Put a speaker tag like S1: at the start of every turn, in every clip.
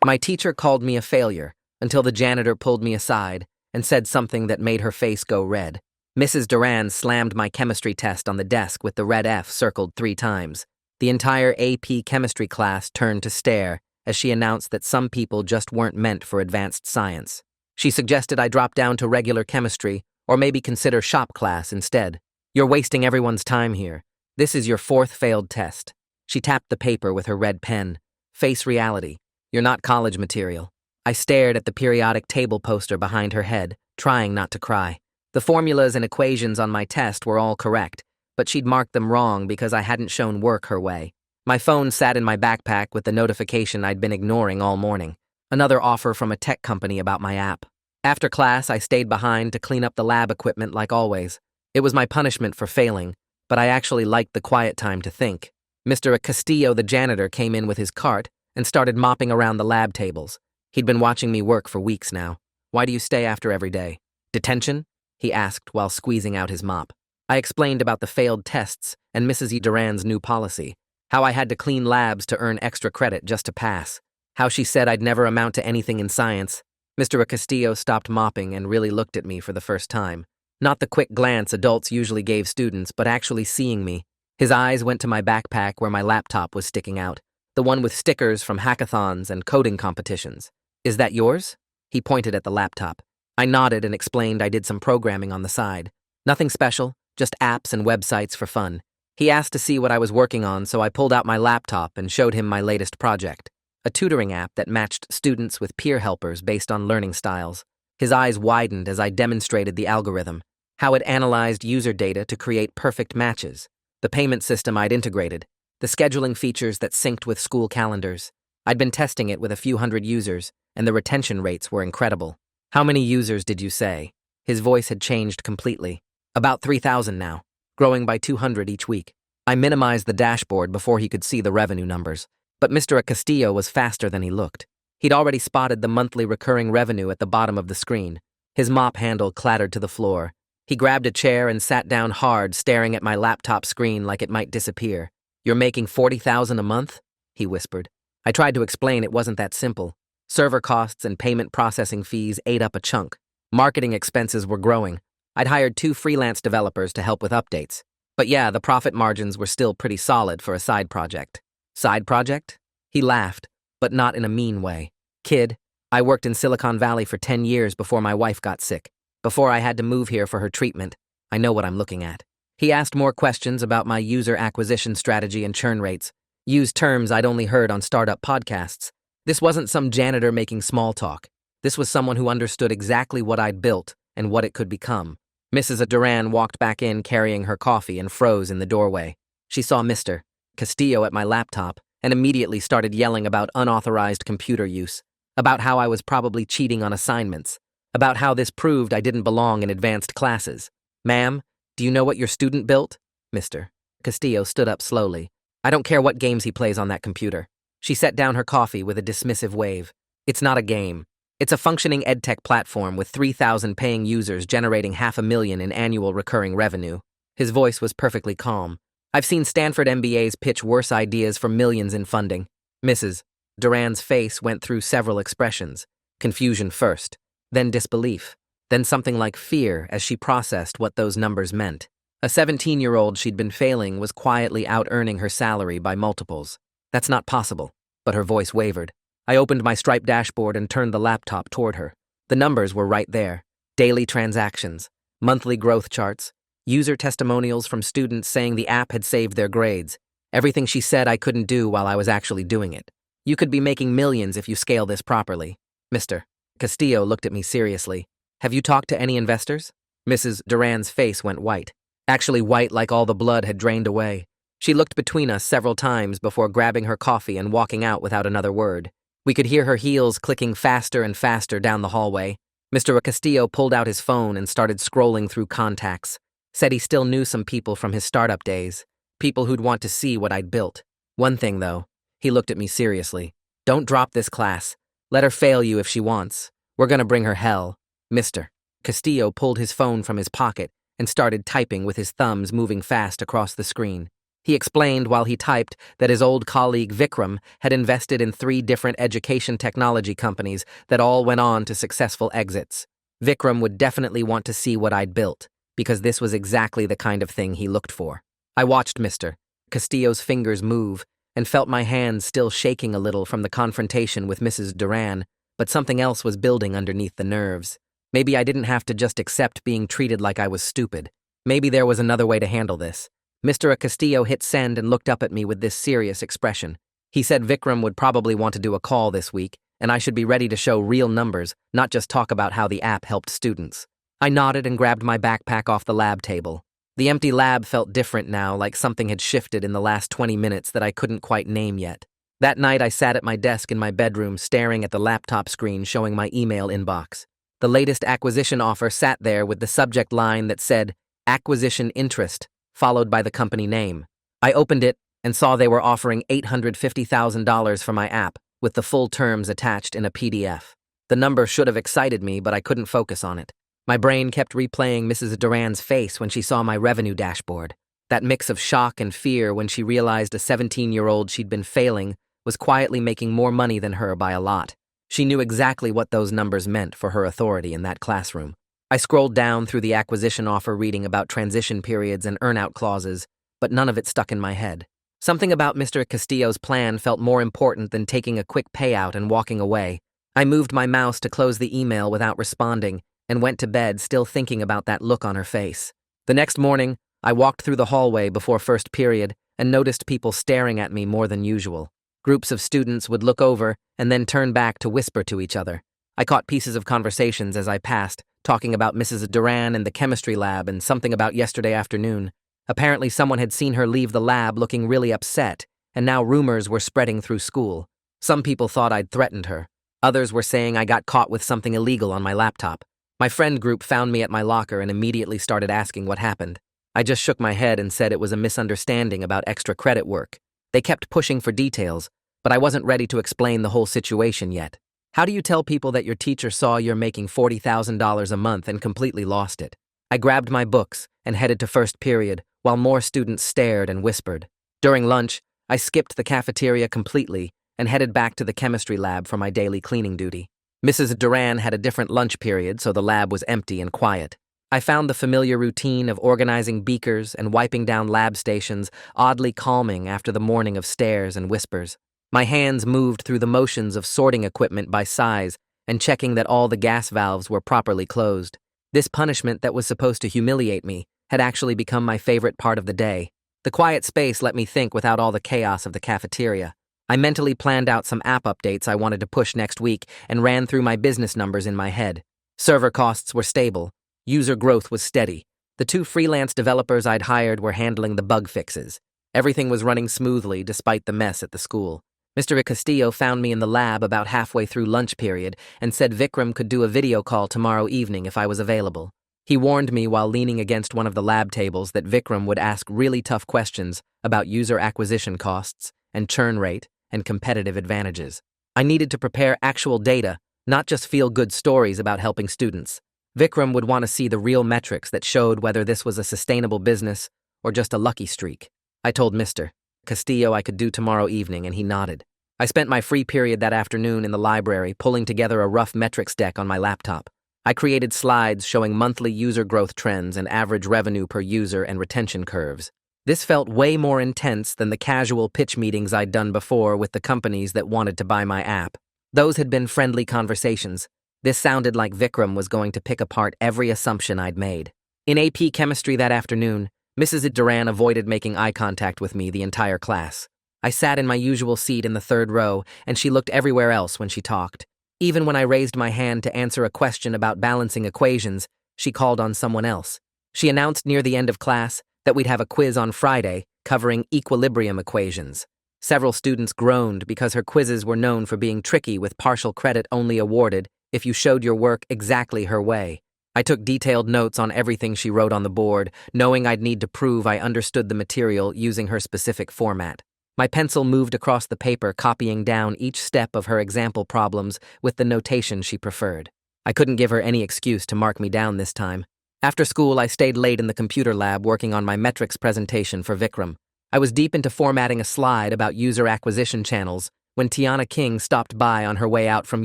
S1: My teacher called me a failure until the janitor pulled me aside and said something that made her face go red. Mrs. Duran slammed my chemistry test on the desk with the red F circled 3 times. The entire AP chemistry class turned to stare as she announced that some people just weren't meant for advanced science. She suggested I drop down to regular chemistry or maybe consider shop class instead. You're wasting everyone's time here. This is your 4th failed test. She tapped the paper with her red pen. Face reality. You're not college material. I stared at the periodic table poster behind her head, trying not to cry. The formulas and equations on my test were all correct, but she'd marked them wrong because I hadn't shown work her way. My phone sat in my backpack with the notification I'd been ignoring all morning. Another offer from a tech company about my app. After class, I stayed behind to clean up the lab equipment like always. It was my punishment for failing, but I actually liked the quiet time to think. Mr. Castillo, the janitor, came in with his cart and started mopping around the lab tables. He'd been watching me work for weeks now. Why do you stay after every day? Detention? He asked while squeezing out his mop. I explained about the failed tests and Mrs. Duran's new policy, how I had to clean labs to earn extra credit just to pass, how she said I'd never amount to anything in science. Mr. Castillo stopped mopping and really looked at me for the first time. Not the quick glance adults usually gave students, but actually seeing me. His eyes went to my backpack where my laptop was sticking out, the one with stickers from hackathons and coding competitions. Is that yours? He pointed at the laptop. I nodded and explained I did some programming on the side. Nothing special, just apps and websites for fun. He asked to see what I was working on, so I pulled out my laptop and showed him my latest project, a tutoring app that matched students with peer helpers based on learning styles. His eyes widened as I demonstrated the algorithm, how it analyzed user data to create perfect matches, the payment system I'd integrated, the scheduling features that synced with school calendars. I'd been testing it with a few hundred users, and the retention rates were incredible. How many users did you say? His voice had changed completely. About 3,000 now, growing by 200 each week. I minimized the dashboard before he could see the revenue numbers, but Mr. Castillo was faster than he looked. He'd already spotted the monthly recurring revenue at the bottom of the screen. His mop handle clattered to the floor. He grabbed a chair and sat down hard, staring at my laptop screen like it might disappear. You're making $40,000 a month? He whispered. I tried to explain it wasn't that simple. Server costs and payment processing fees ate up a chunk. Marketing expenses were growing. I'd hired 2 freelance developers to help with updates. But yeah, the profit margins were still pretty solid for a side project. Side project? He laughed, but not in a mean way. Kid, I worked in Silicon Valley for 10 years before my wife got sick. Before I had to move here for her treatment, I know what I'm looking at. He asked more questions about my user acquisition strategy and churn rates, used terms I'd only heard on startup podcasts. This wasn't some janitor making small talk. This was someone who understood exactly what I'd built and what it could become. Mrs. Duran walked back in carrying her coffee and froze in the doorway. She saw Mr. Castillo at my laptop and immediately started yelling about unauthorized computer use, about how I was probably cheating on assignments, about how this proved I didn't belong in advanced classes. Ma'am, do you know what your student built? Mr. Castillo stood up slowly. I don't care what games he plays on that computer. She set down her coffee with a dismissive wave. It's not a game. It's a functioning edtech platform with 3,000 paying users generating $500,000 in annual recurring revenue. His voice was perfectly calm. I've seen Stanford MBAs pitch worse ideas for millions in funding. Mrs. Duran's face went through several expressions. Confusion first, then disbelief, then something like fear as she processed what those numbers meant. A 17-year-old she'd been failing was quietly out-earning her salary by multiples. That's not possible, but her voice wavered. I opened my striped dashboard and turned the laptop toward her. The numbers were right there. Daily transactions, monthly growth charts, user testimonials from students saying the app had saved their grades. Everything she said I couldn't do while I was actually doing it. You could be making millions if you scale this properly. Mr. Castillo looked at me seriously. Have you talked to any investors? Mrs. Duran's face went white. Actually white like all the blood had drained away. She looked between us several times before grabbing her coffee and walking out without another word. We could hear her heels clicking faster and faster down the hallway. Mr. Castillo pulled out his phone and started scrolling through contacts. Said he still knew some people from his startup days, people who'd want to see what I'd built. One thing, though, he looked at me seriously. Don't drop this class. Let her fail you if she wants. We're gonna bring her hell. Mr. Castillo pulled his phone from his pocket and started typing with his thumbs moving fast across the screen. He explained while he typed that his old colleague Vikram had invested in 3 different education technology companies that all went on to successful exits. Vikram would definitely want to see what I'd built, because this was exactly the kind of thing he looked for. I watched Mr. Castillo's fingers move and felt my hands still shaking a little from the confrontation with Mrs. Duran, but something else was building underneath the nerves. Maybe I didn't have to just accept being treated like I was stupid. Maybe there was another way to handle this. Mr. Castillo hit send and looked up at me with this serious expression. He said Vikram would probably want to do a call this week, and I should be ready to show real numbers, not just talk about how the app helped students. I nodded and grabbed my backpack off the lab table. The empty lab felt different now, like something had shifted in the last 20 minutes that I couldn't quite name yet. That night, I sat at my desk in my bedroom, staring at the laptop screen showing my email inbox. The latest acquisition offer sat there with the subject line that said, "Acquisition Interest," followed by the company name. I opened it and saw they were offering $850,000 for my app, with the full terms attached in a PDF. The number should have excited me, but I couldn't focus on it. My brain kept replaying Mrs. Duran's face when she saw my revenue dashboard. That mix of shock and fear when she realized a 17-year-old she'd been failing was quietly making more money than her by a lot. She knew exactly what those numbers meant for her authority in that classroom. I scrolled down through the acquisition offer reading about transition periods and earn-out clauses, but none of it stuck in my head. Something about Mr. Castillo's plan felt more important than taking a quick payout and walking away. I moved my mouse to close the email without responding and went to bed still thinking about that look on her face. The next morning, I walked through the hallway before first period and noticed people staring at me more than usual. Groups of students would look over and then turn back to whisper to each other. I caught pieces of conversations as I passed, talking about Mrs. Duran and the chemistry lab and something about yesterday afternoon. Apparently someone had seen her leave the lab looking really upset, and now rumors were spreading through school. Some people thought I'd threatened her. Others were saying I got caught with something illegal on my laptop. My friend group found me at my locker and immediately started asking what happened. I just shook my head and said it was a misunderstanding about extra credit work. They kept pushing for details, but I wasn't ready to explain the whole situation yet. How do you tell people that your teacher saw you're making $40,000 a month and completely lost it? I grabbed my books and headed to first period, while more students stared and whispered. During lunch, I skipped the cafeteria completely and headed back to the chemistry lab for my daily cleaning duty. Mrs. Duran had a different lunch period, so the lab was empty and quiet. I found the familiar routine of organizing beakers and wiping down lab stations oddly calming after the morning of stares and whispers. My hands moved through the motions of sorting equipment by size and checking that all the gas valves were properly closed. This punishment that was supposed to humiliate me had actually become my favorite part of the day. The quiet space let me think without all the chaos of the cafeteria. I mentally planned out some app updates I wanted to push next week and ran through my business numbers in my head. Server costs were stable. User growth was steady. The 2 freelance developers I'd hired were handling the bug fixes. Everything was running smoothly despite the mess at the school. Mr. Castillo found me in the lab about halfway through lunch period and said Vikram could do a video call tomorrow evening if I was available. He warned me while leaning against one of the lab tables that Vikram would ask really tough questions about user acquisition costs and churn rate and competitive advantages. I needed to prepare actual data, not just feel-good stories about helping students. Vikram would want to see the real metrics that showed whether this was a sustainable business or just a lucky streak. I told Mr. Castillo I could do tomorrow evening, and he nodded. I spent my free period that afternoon in the library pulling together a rough metrics deck on my laptop. I created slides showing monthly user growth trends and average revenue per user and retention curves. This felt way more intense than the casual pitch meetings I'd done before with the companies that wanted to buy my app. Those had been friendly conversations. This sounded like Vikram was going to pick apart every assumption I'd made. In AP Chemistry that afternoon, Mrs. Duran avoided making eye contact with me the entire class. I sat in my usual seat in the 3rd row, and she looked everywhere else when she talked. Even when I raised my hand to answer a question about balancing equations, she called on someone else. She announced near the end of class that we'd have a quiz on Friday covering equilibrium equations. Several students groaned because her quizzes were known for being tricky, with partial credit only awarded if you showed your work exactly her way. I took detailed notes on everything she wrote on the board, knowing I'd need to prove I understood the material using her specific format. My pencil moved across the paper, copying down each step of her example problems with the notation she preferred. I couldn't give her any excuse to mark me down this time. After school, I stayed late in the computer lab working on my metrics presentation for Vikram. I was deep into formatting a slide about user acquisition channels when Tiana King stopped by on her way out from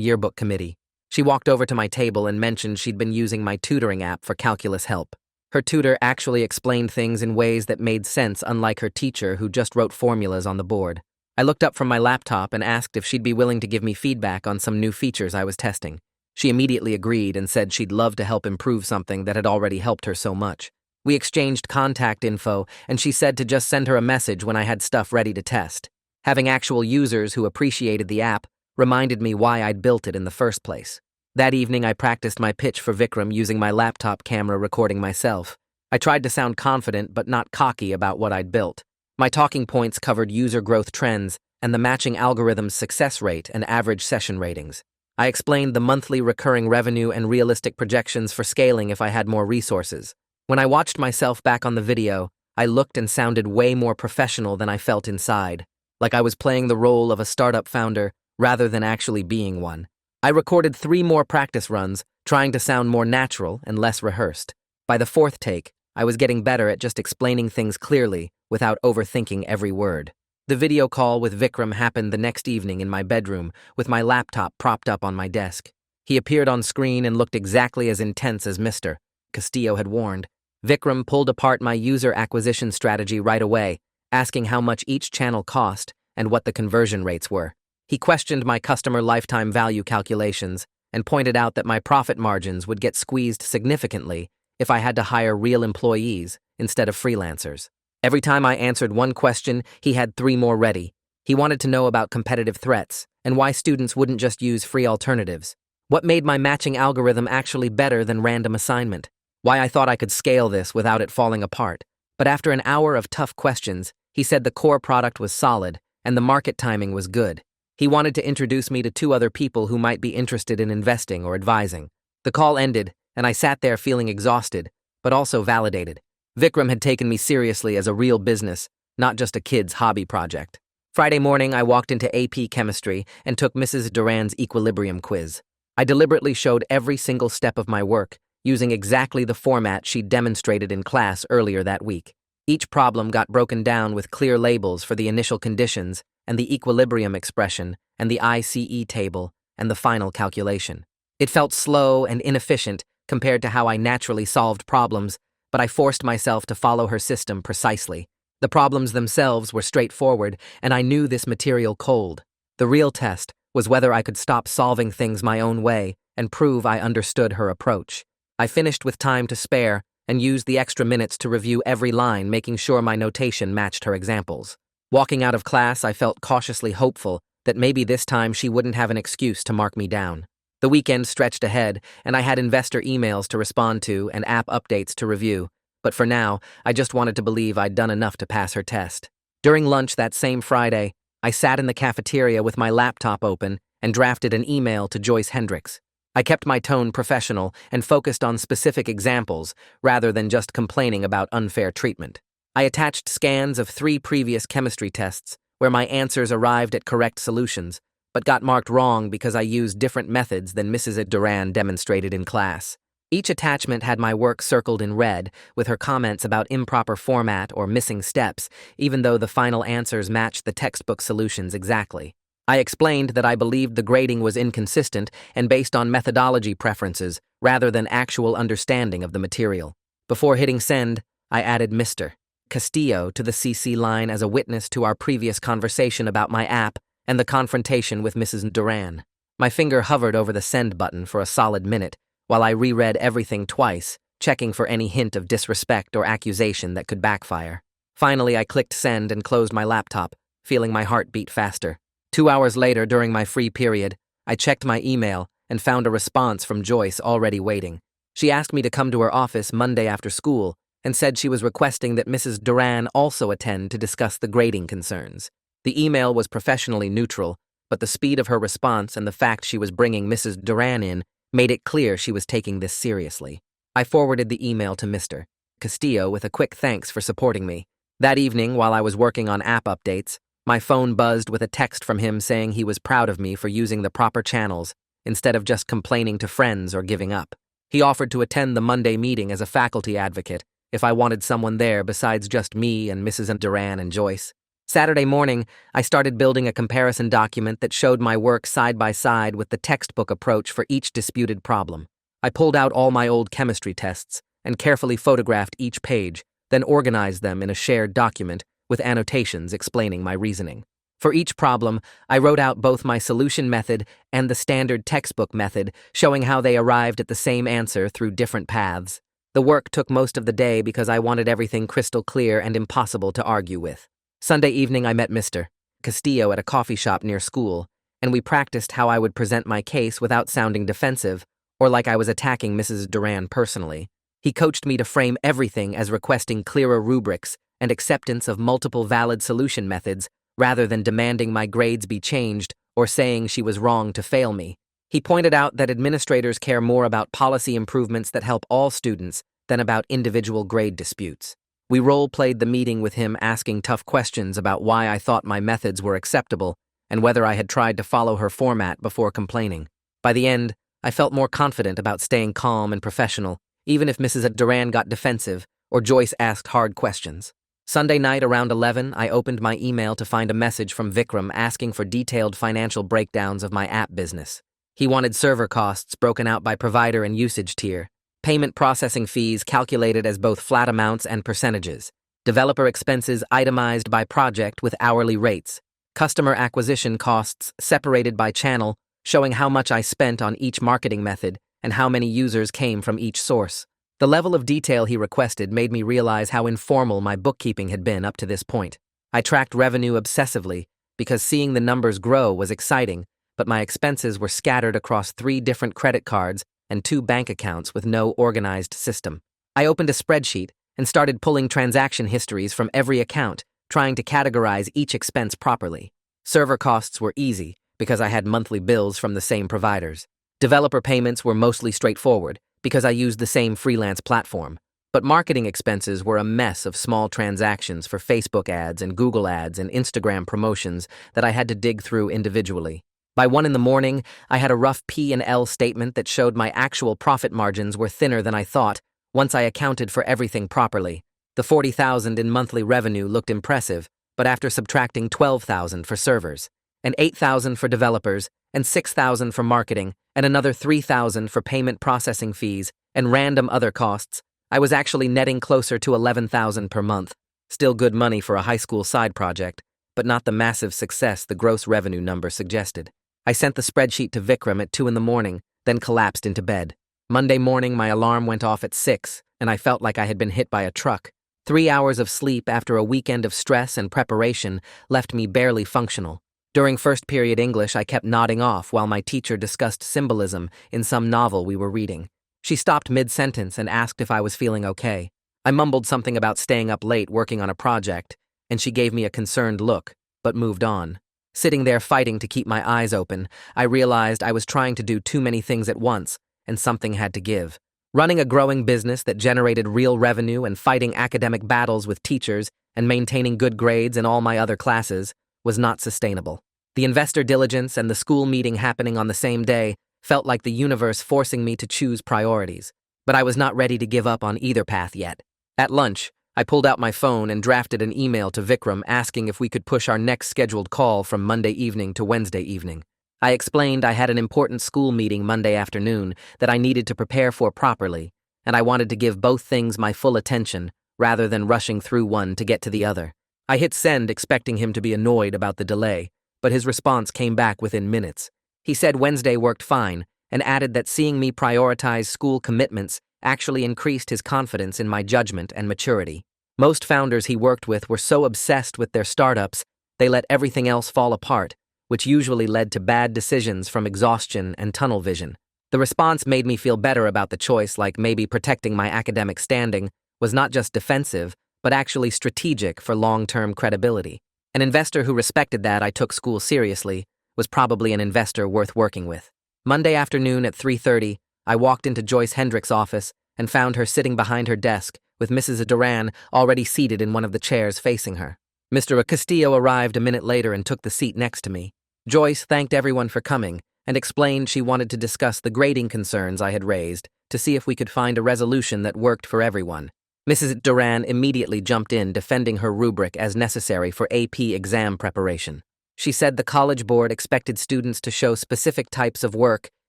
S1: yearbook committee. She walked over to my table and mentioned she'd been using my tutoring app for calculus help. Her tutor actually explained things in ways that made sense, unlike her teacher who just wrote formulas on the board. I looked up from my laptop and asked if she'd be willing to give me feedback on some new features I was testing. She immediately agreed and said she'd love to help improve something that had already helped her so much. We exchanged contact info, and she said to just send her a message when I had stuff ready to test. Having actual users who appreciated the app reminded me why I'd built it in the first place. That evening, I practiced my pitch for Vikram using my laptop camera recording myself. I tried to sound confident but not cocky about what I'd built. My talking points covered user growth trends and the matching algorithm's success rate and average session ratings. I explained the monthly recurring revenue and realistic projections for scaling if I had more resources. When I watched myself back on the video, I looked and sounded way more professional than I felt inside, like I was playing the role of a startup founder rather than actually being one. I recorded 3 more practice runs, trying to sound more natural and less rehearsed. By the 4th take, I was getting better at just explaining things clearly without overthinking every word. The video call with Vikram happened the next evening in my bedroom, with my laptop propped up on my desk. He appeared on screen and looked exactly as intense as Mr. Castillo had warned. Vikram pulled apart my user acquisition strategy right away, asking how much each channel cost and what the conversion rates were. He questioned my customer lifetime value calculations and pointed out that my profit margins would get squeezed significantly if I had to hire real employees instead of freelancers. Every time I answered one question, he had 3 more ready. He wanted to know about competitive threats and why students wouldn't just use free alternatives. What made my matching algorithm actually better than random assignment? Why I thought I could scale this without it falling apart. But after an hour of tough questions, he said the core product was solid and the market timing was good. He wanted to introduce me to 2 other people who might be interested in investing or advising. The call ended, and I sat there feeling exhausted, but also validated. Vikram had taken me seriously as a real business, not just a kid's hobby project. Friday morning, I walked into AP Chemistry and took Mrs. Duran's equilibrium quiz. I deliberately showed every single step of my work, using exactly the format she'd demonstrated in class earlier that week. Each problem got broken down with clear labels for the initial conditions and the equilibrium expression and the ICE table and the final calculation. It felt slow and inefficient compared to how I naturally solved problems, but I forced myself to follow her system precisely. The problems themselves were straightforward, and I knew this material cold. The real test was whether I could stop solving things my own way and prove I understood her approach. I finished with time to spare and used the extra minutes to review every line, making sure my notation matched her examples. Walking out of class, I felt cautiously hopeful that maybe this time she wouldn't have an excuse to mark me down. The weekend stretched ahead, and I had investor emails to respond to and app updates to review, but for now, I just wanted to believe I'd done enough to pass her test. During lunch that same Friday, I sat in the cafeteria with my laptop open and drafted an email to Joyce Hendricks. I kept my tone professional and focused on specific examples rather than just complaining about unfair treatment. I attached scans of 3 previous chemistry tests where my answers arrived at correct solutions, but got marked wrong because I used different methods than Mrs. Duran demonstrated in class. Each attachment had my work circled in red, with her comments about improper format or missing steps, even though the final answers matched the textbook solutions exactly. I explained that I believed the grading was inconsistent and based on methodology preferences rather than actual understanding of the material. Before hitting send, I added Mr. Castillo to the CC line as a witness to our previous conversation about my app and the confrontation with Mrs. Duran. My finger hovered over the send button for a solid minute while I reread everything twice, checking for any hint of disrespect or accusation that could backfire. Finally, I clicked send and closed my laptop, feeling my heart beat faster. 2 hours later, during my free period, I checked my email and found a response from Joyce already waiting. She asked me to come to her office Monday after school and said she was requesting that Mrs. Duran also attend to discuss the grading concerns. The email was professionally neutral, but the speed of her response and the fact she was bringing Mrs. Duran in made it clear she was taking this seriously. I forwarded the email to Mr. Castillo with a quick thanks for supporting me. That evening, while I was working on app updates, my phone buzzed with a text from him saying he was proud of me for using the proper channels instead of just complaining to friends or giving up. He offered to attend the Monday meeting as a faculty advocate if I wanted someone there besides just me and Mrs. Duran and Joyce. Saturday morning, I started building a comparison document that showed my work side by side with the textbook approach for each disputed problem. I pulled out all my old chemistry tests and carefully photographed each page, then organized them in a shared document with annotations explaining my reasoning. For each problem, I wrote out both my solution method and the standard textbook method, showing how they arrived at the same answer through different paths. The work took most of the day because I wanted everything crystal clear and impossible to argue with. Sunday evening, I met Mr. Castillo at a coffee shop near school, and we practiced how I would present my case without sounding defensive or like I was attacking Mrs. Duran personally. He coached me to frame everything as requesting clearer rubrics and acceptance of multiple valid solution methods rather than demanding my grades be changed or saying she was wrong to fail me. He pointed out that administrators care more about policy improvements that help all students than about individual grade disputes. We role-played the meeting with him asking tough questions about why I thought my methods were acceptable and whether I had tried to follow her format before complaining. By the end, I felt more confident about staying calm and professional, even if Mrs. Duran got defensive or Joyce asked hard questions. Sunday night around 11, I opened my email to find a message from Vikram asking for detailed financial breakdowns of my app business. He wanted server costs broken out by provider and usage tier, payment processing fees calculated as both flat amounts and percentages, developer expenses itemized by project with hourly rates, customer acquisition costs separated by channel, showing how much I spent on each marketing method and how many users came from each source. The level of detail he requested made me realize how informal my bookkeeping had been up to this point. I tracked revenue obsessively because seeing the numbers grow was exciting, but my expenses were scattered across 3 different credit cards and 2 bank accounts with no organized system. I opened a spreadsheet and started pulling transaction histories from every account, trying to categorize each expense properly. Server costs were easy because I had monthly bills from the same providers. Developer payments were mostly straightforward because I used the same freelance platform. But marketing expenses were a mess of small transactions for Facebook ads and Google ads and Instagram promotions that I had to dig through individually. By 1 in the morning, I had a rough P&L statement that showed my actual profit margins were thinner than I thought once I accounted for everything properly. The $40,000 in monthly revenue looked impressive, but after subtracting $12,000 for servers, and $8,000 for developers, and $6,000 for marketing, and another $3,000 for payment processing fees, and random other costs, I was actually netting closer to $11,000 per month. Still good money for a high school side project, but not the massive success the gross revenue number suggested. I sent the spreadsheet to Vikram at 2 in the morning, then collapsed into bed. Monday morning, my alarm went off at 6, and I felt like I had been hit by a truck. 3 hours of sleep after a weekend of stress and preparation left me barely functional. During first period English, I kept nodding off while my teacher discussed symbolism in some novel we were reading. She stopped mid-sentence and asked if I was feeling okay. I mumbled something about staying up late working on a project, and she gave me a concerned look, but moved on. Sitting there fighting to keep my eyes open, I realized I was trying to do too many things at once, and something had to give. Running a growing business that generated real revenue and fighting academic battles with teachers and maintaining good grades in all my other classes was not sustainable. The investor diligence and the school meeting happening on the same day felt like the universe forcing me to choose priorities, but I was not ready to give up on either path yet. At lunch, I pulled out my phone and drafted an email to Vikram asking if we could push our next scheduled call from Monday evening to Wednesday evening. I explained I had an important school meeting Monday afternoon that I needed to prepare for properly, and I wanted to give both things my full attention rather than rushing through one to get to the other. I hit send expecting him to be annoyed about the delay, but his response came back within minutes. He said Wednesday worked fine and added that seeing me prioritize school commitments actually increased his confidence in my judgment and maturity. Most founders he worked with were so obsessed with their startups, they let everything else fall apart, which usually led to bad decisions from exhaustion and tunnel vision. The response made me feel better about the choice, like maybe protecting my academic standing was not just defensive, but actually strategic for long-term credibility. An investor who respected that I took school seriously was probably an investor worth working with. Monday afternoon at 3:30, I walked into Joyce Hendrick's office and found her sitting behind her desk with Mrs. Duran already seated in one of the chairs facing her. Mr. Castillo arrived a minute later and took the seat next to me. Joyce thanked everyone for coming and explained she wanted to discuss the grading concerns I had raised to see if we could find a resolution that worked for everyone. Mrs. Duran immediately jumped in, defending her rubric as necessary for AP exam preparation. She said the College Board expected students to show specific types of work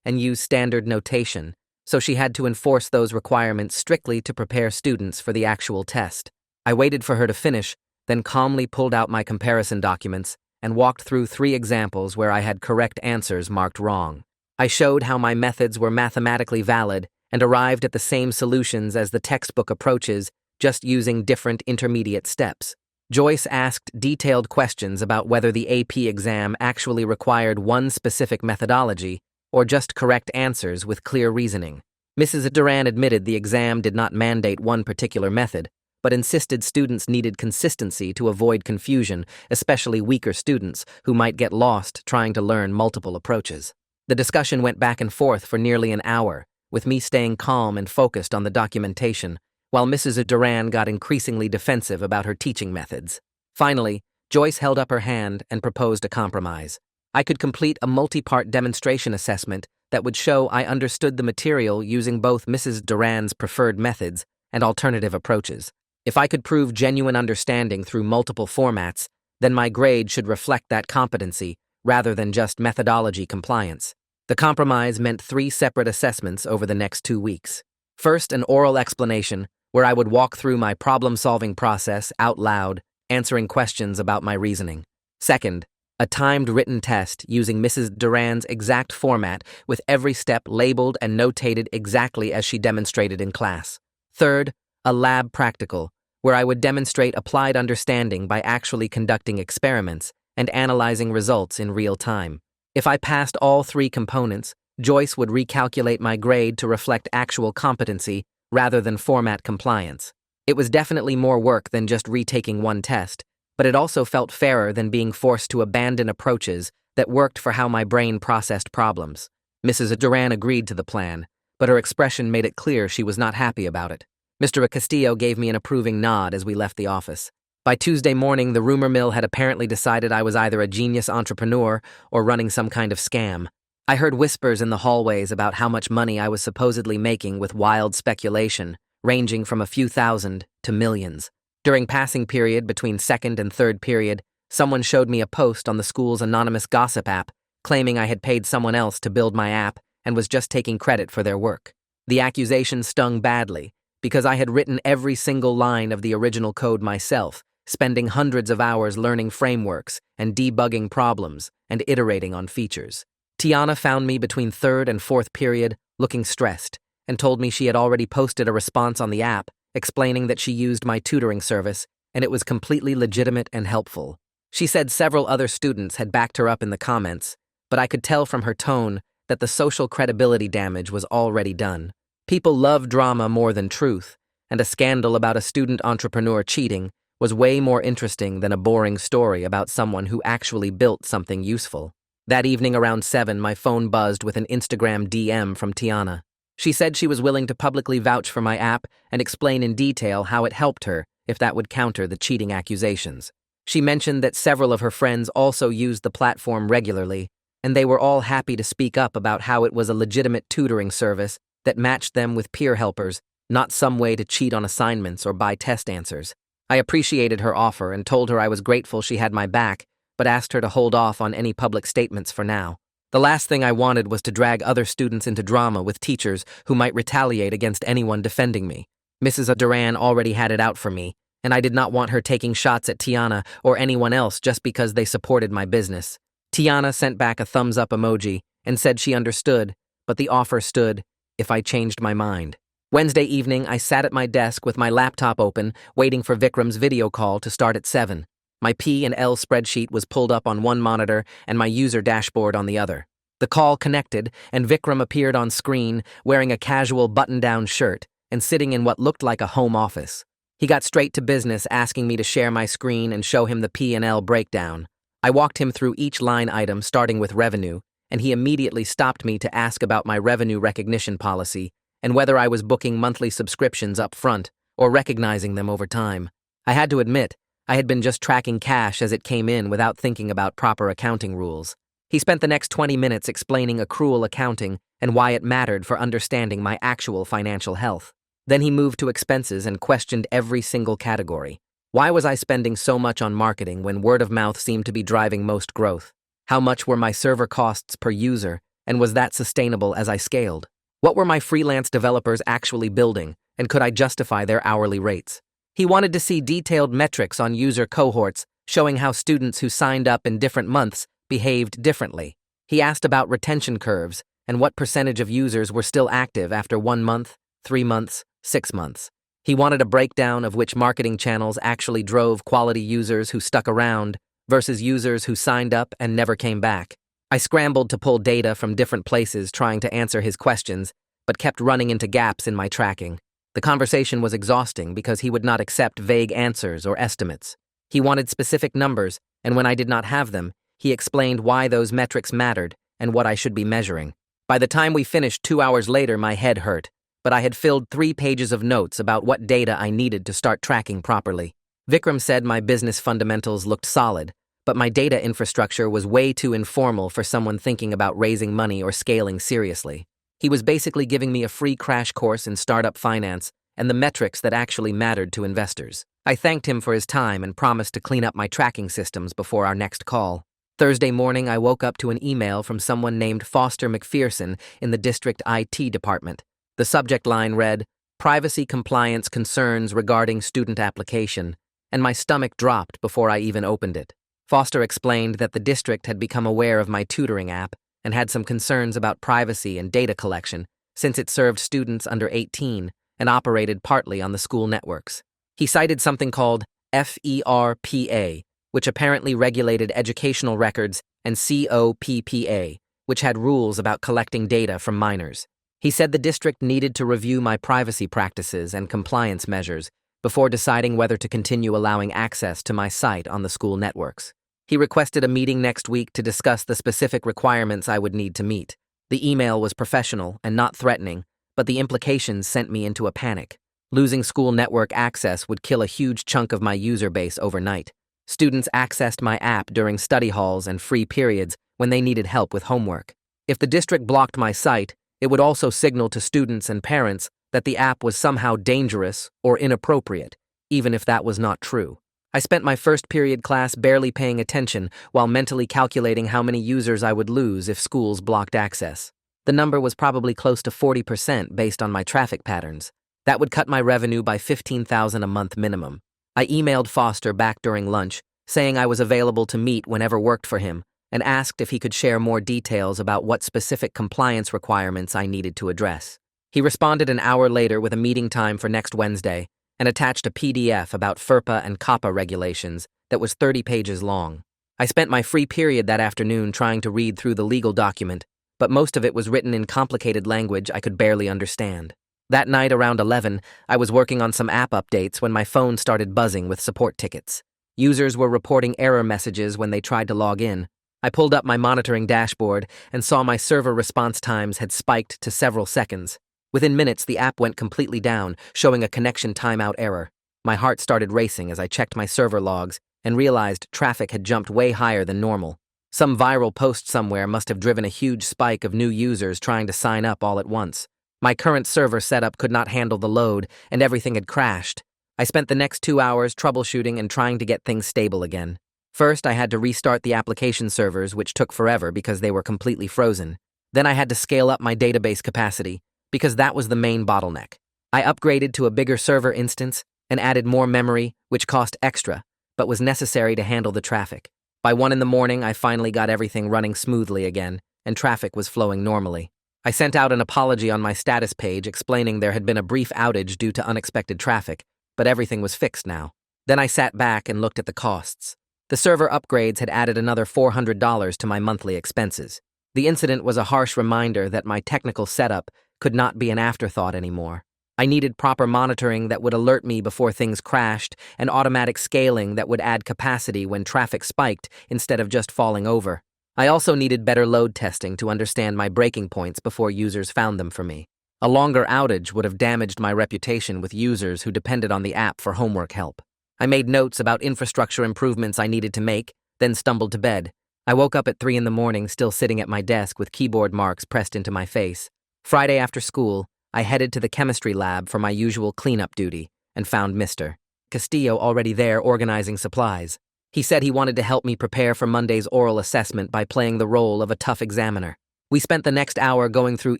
S1: and use standard notation, so she had to enforce those requirements strictly to prepare students for the actual test. I waited for her to finish, then calmly pulled out my comparison documents and walked through 3 examples where I had correct answers marked wrong. I showed how my methods were mathematically valid and arrived at the same solutions as the textbook approaches, just using different intermediate steps. Joyce asked detailed questions about whether the AP exam actually required one specific methodology or just correct answers with clear reasoning. Mrs. Duran admitted the exam did not mandate one particular method, but insisted students needed consistency to avoid confusion, especially weaker students who might get lost trying to learn multiple approaches. The discussion went back and forth for nearly an hour, with me staying calm and focused on the documentation, while Mrs. Duran got increasingly defensive about her teaching methods. Finally, Joyce held up her hand and proposed a compromise. I could complete a multi-part demonstration assessment that would show I understood the material using both Mrs. Duran's preferred methods and alternative approaches. If I could prove genuine understanding through multiple formats, then my grade should reflect that competency rather than just methodology compliance. The compromise meant 3 separate assessments over the next 2 weeks. First, an oral explanation, where I would walk through my problem-solving process out loud, answering questions about my reasoning. Second, a timed written test using Mrs. Duran's exact format with every step labeled and notated exactly as she demonstrated in class. Third, a lab practical, where I would demonstrate applied understanding by actually conducting experiments and analyzing results in real time. If I passed all 3 components, Joyce would recalculate my grade to reflect actual competency rather than format compliance. It was definitely more work than just retaking one test, but it also felt fairer than being forced to abandon approaches that worked for how my brain processed problems. Mrs. Duran agreed to the plan, but her expression made it clear she was not happy about it. Mr. Castillo gave me an approving nod as we left the office. By Tuesday morning, the rumor mill had apparently decided I was either a genius entrepreneur or running some kind of scam. I heard whispers in the hallways about how much money I was supposedly making with wild speculation, ranging from a few thousand to millions. During passing period between 2nd and 3rd period, someone showed me a post on the school's anonymous gossip app, claiming I had paid someone else to build my app and was just taking credit for their work. The accusation stung badly, because I had written every single line of the original code myself, spending hundreds of hours learning frameworks and debugging problems and iterating on features. Tiana found me between 3rd and 4th period, looking stressed, and told me she had already posted a response on the app, explaining that she used my tutoring service, and it was completely legitimate and helpful. She said several other students had backed her up in the comments, but I could tell from her tone that the social credibility damage was already done. People love drama more than truth, and a scandal about a student entrepreneur cheating was way more interesting than a boring story about someone who actually built something useful. That evening around 7, my phone buzzed with an Instagram DM from Tiana. She said she was willing to publicly vouch for my app and explain in detail how it helped her if that would counter the cheating accusations. She mentioned that several of her friends also used the platform regularly, and they were all happy to speak up about how it was a legitimate tutoring service that matched them with peer helpers, not some way to cheat on assignments or buy test answers. I appreciated her offer and told her I was grateful she had my back, but asked her to hold off on any public statements for now. The last thing I wanted was to drag other students into drama with teachers who might retaliate against anyone defending me. Mrs. Duran already had it out for me, and I did not want her taking shots at Tiana or anyone else just because they supported my business. Tiana sent back a thumbs-up emoji and said she understood, but the offer stood if I changed my mind. Wednesday evening, I sat at my desk with my laptop open, waiting for Vikram's video call to start at 7. My P&L spreadsheet was pulled up on one monitor and my user dashboard on the other. The call connected, and Vikram appeared on screen wearing a casual button-down shirt and sitting in what looked like a home office. He got straight to business, asking me to share my screen and show him the P&L breakdown. I walked him through each line item, starting with revenue, and he immediately stopped me to ask about my revenue recognition policy and whether I was booking monthly subscriptions up front or recognizing them over time. I had to admit, I had been just tracking cash as it came in without thinking about proper accounting rules. He spent the next 20 minutes explaining accrual accounting and why it mattered for understanding my actual financial health. Then he moved to expenses and questioned every single category. Why was I spending so much on marketing when word of mouth seemed to be driving most growth? How much were my server costs per user, and was that sustainable as I scaled? What were my freelance developers actually building, and could I justify their hourly rates? He wanted to see detailed metrics on user cohorts, showing how students who signed up in different months behaved differently. He asked about retention curves and what percentage of users were still active after 1 month, 3 months, 6 months. He wanted a breakdown of which marketing channels actually drove quality users who stuck around versus users who signed up and never came back. I scrambled to pull data from different places trying to answer his questions, but kept running into gaps in my tracking. The conversation was exhausting because he would not accept vague answers or estimates. He wanted specific numbers, and when I did not have them, he explained why those metrics mattered and what I should be measuring. By the time we finished 2 hours later, my head hurt, but I had filled 3 pages of notes about what data I needed to start tracking properly. Vikram said my business fundamentals looked solid, but my data infrastructure was way too informal for someone thinking about raising money or scaling seriously. He was basically giving me a free crash course in startup finance and the metrics that actually mattered to investors. I thanked him for his time and promised to clean up my tracking systems before our next call. Thursday morning, I woke up to an email from someone named Foster McPherson in the district IT department. The subject line read, "Privacy compliance concerns regarding student application," and my stomach dropped before I even opened it. Foster explained that the district had become aware of my tutoring app and had some concerns about privacy and data collection since it served students under 18 and operated partly on the school networks. He cited something called FERPA, which apparently regulated educational records, and COPPA, which had rules about collecting data from minors. He said the district needed to review my privacy practices and compliance measures before deciding whether to continue allowing access to my site on the school networks. He requested a meeting next week to discuss the specific requirements I would need to meet. The email was professional and not threatening, but the implications sent me into a panic. Losing school network access would kill a huge chunk of my user base overnight. Students accessed my app during study halls and free periods when they needed help with homework. If the district blocked my site, it would also signal to students and parents that the app was somehow dangerous or inappropriate, even if that was not true. I spent my first period class barely paying attention while mentally calculating how many users I would lose if schools blocked access. The number was probably close to 40% based on my traffic patterns. That would cut my revenue by $15,000 a month minimum. I emailed Foster back during lunch, saying I was available to meet whenever worked for him, and asked if he could share more details about what specific compliance requirements I needed to address. He responded an hour later with a meeting time for next Wednesday and attached a PDF about FERPA and COPPA regulations that was 30 pages long. I spent my free period that afternoon trying to read through the legal document, but most of it was written in complicated language I could barely understand. That night around 11, I was working on some app updates when my phone started buzzing with support tickets. Users were reporting error messages when they tried to log in. I pulled up my monitoring dashboard and saw my server response times had spiked to several seconds. Within minutes, the app went completely down, showing a connection timeout error. My heart started racing as I checked my server logs and realized traffic had jumped way higher than normal. Some viral post somewhere must have driven a huge spike of new users trying to sign up all at once. My current server setup could not handle the load, and everything had crashed. I spent the next 2 hours troubleshooting and trying to get things stable again. First, I had to restart the application servers, which took forever because they were completely frozen. Then I had to scale up my database capacity, because that was the main bottleneck. I upgraded to a bigger server instance and added more memory, which cost extra, but was necessary to handle the traffic. By 1 in the morning, I finally got everything running smoothly again, and traffic was flowing normally. I sent out an apology on my status page explaining there had been a brief outage due to unexpected traffic, but everything was fixed now. Then I sat back and looked at the costs. The server upgrades had added another $400 to my monthly expenses. The incident was a harsh reminder that my technical setup could not be an afterthought anymore. I needed proper monitoring that would alert me before things crashed and automatic scaling that would add capacity when traffic spiked instead of just falling over. I also needed better load testing to understand my breaking points before users found them for me. A longer outage would have damaged my reputation with users who depended on the app for homework help. I made notes about infrastructure improvements I needed to make, then stumbled to bed. I woke up at 3 in the morning, still sitting at my desk with keyboard marks pressed into my face. Friday after school, I headed to the chemistry lab for my usual cleanup duty and found Mr. Castillo already there organizing supplies. He said he wanted to help me prepare for Monday's oral assessment by playing the role of a tough examiner. We spent the next hour going through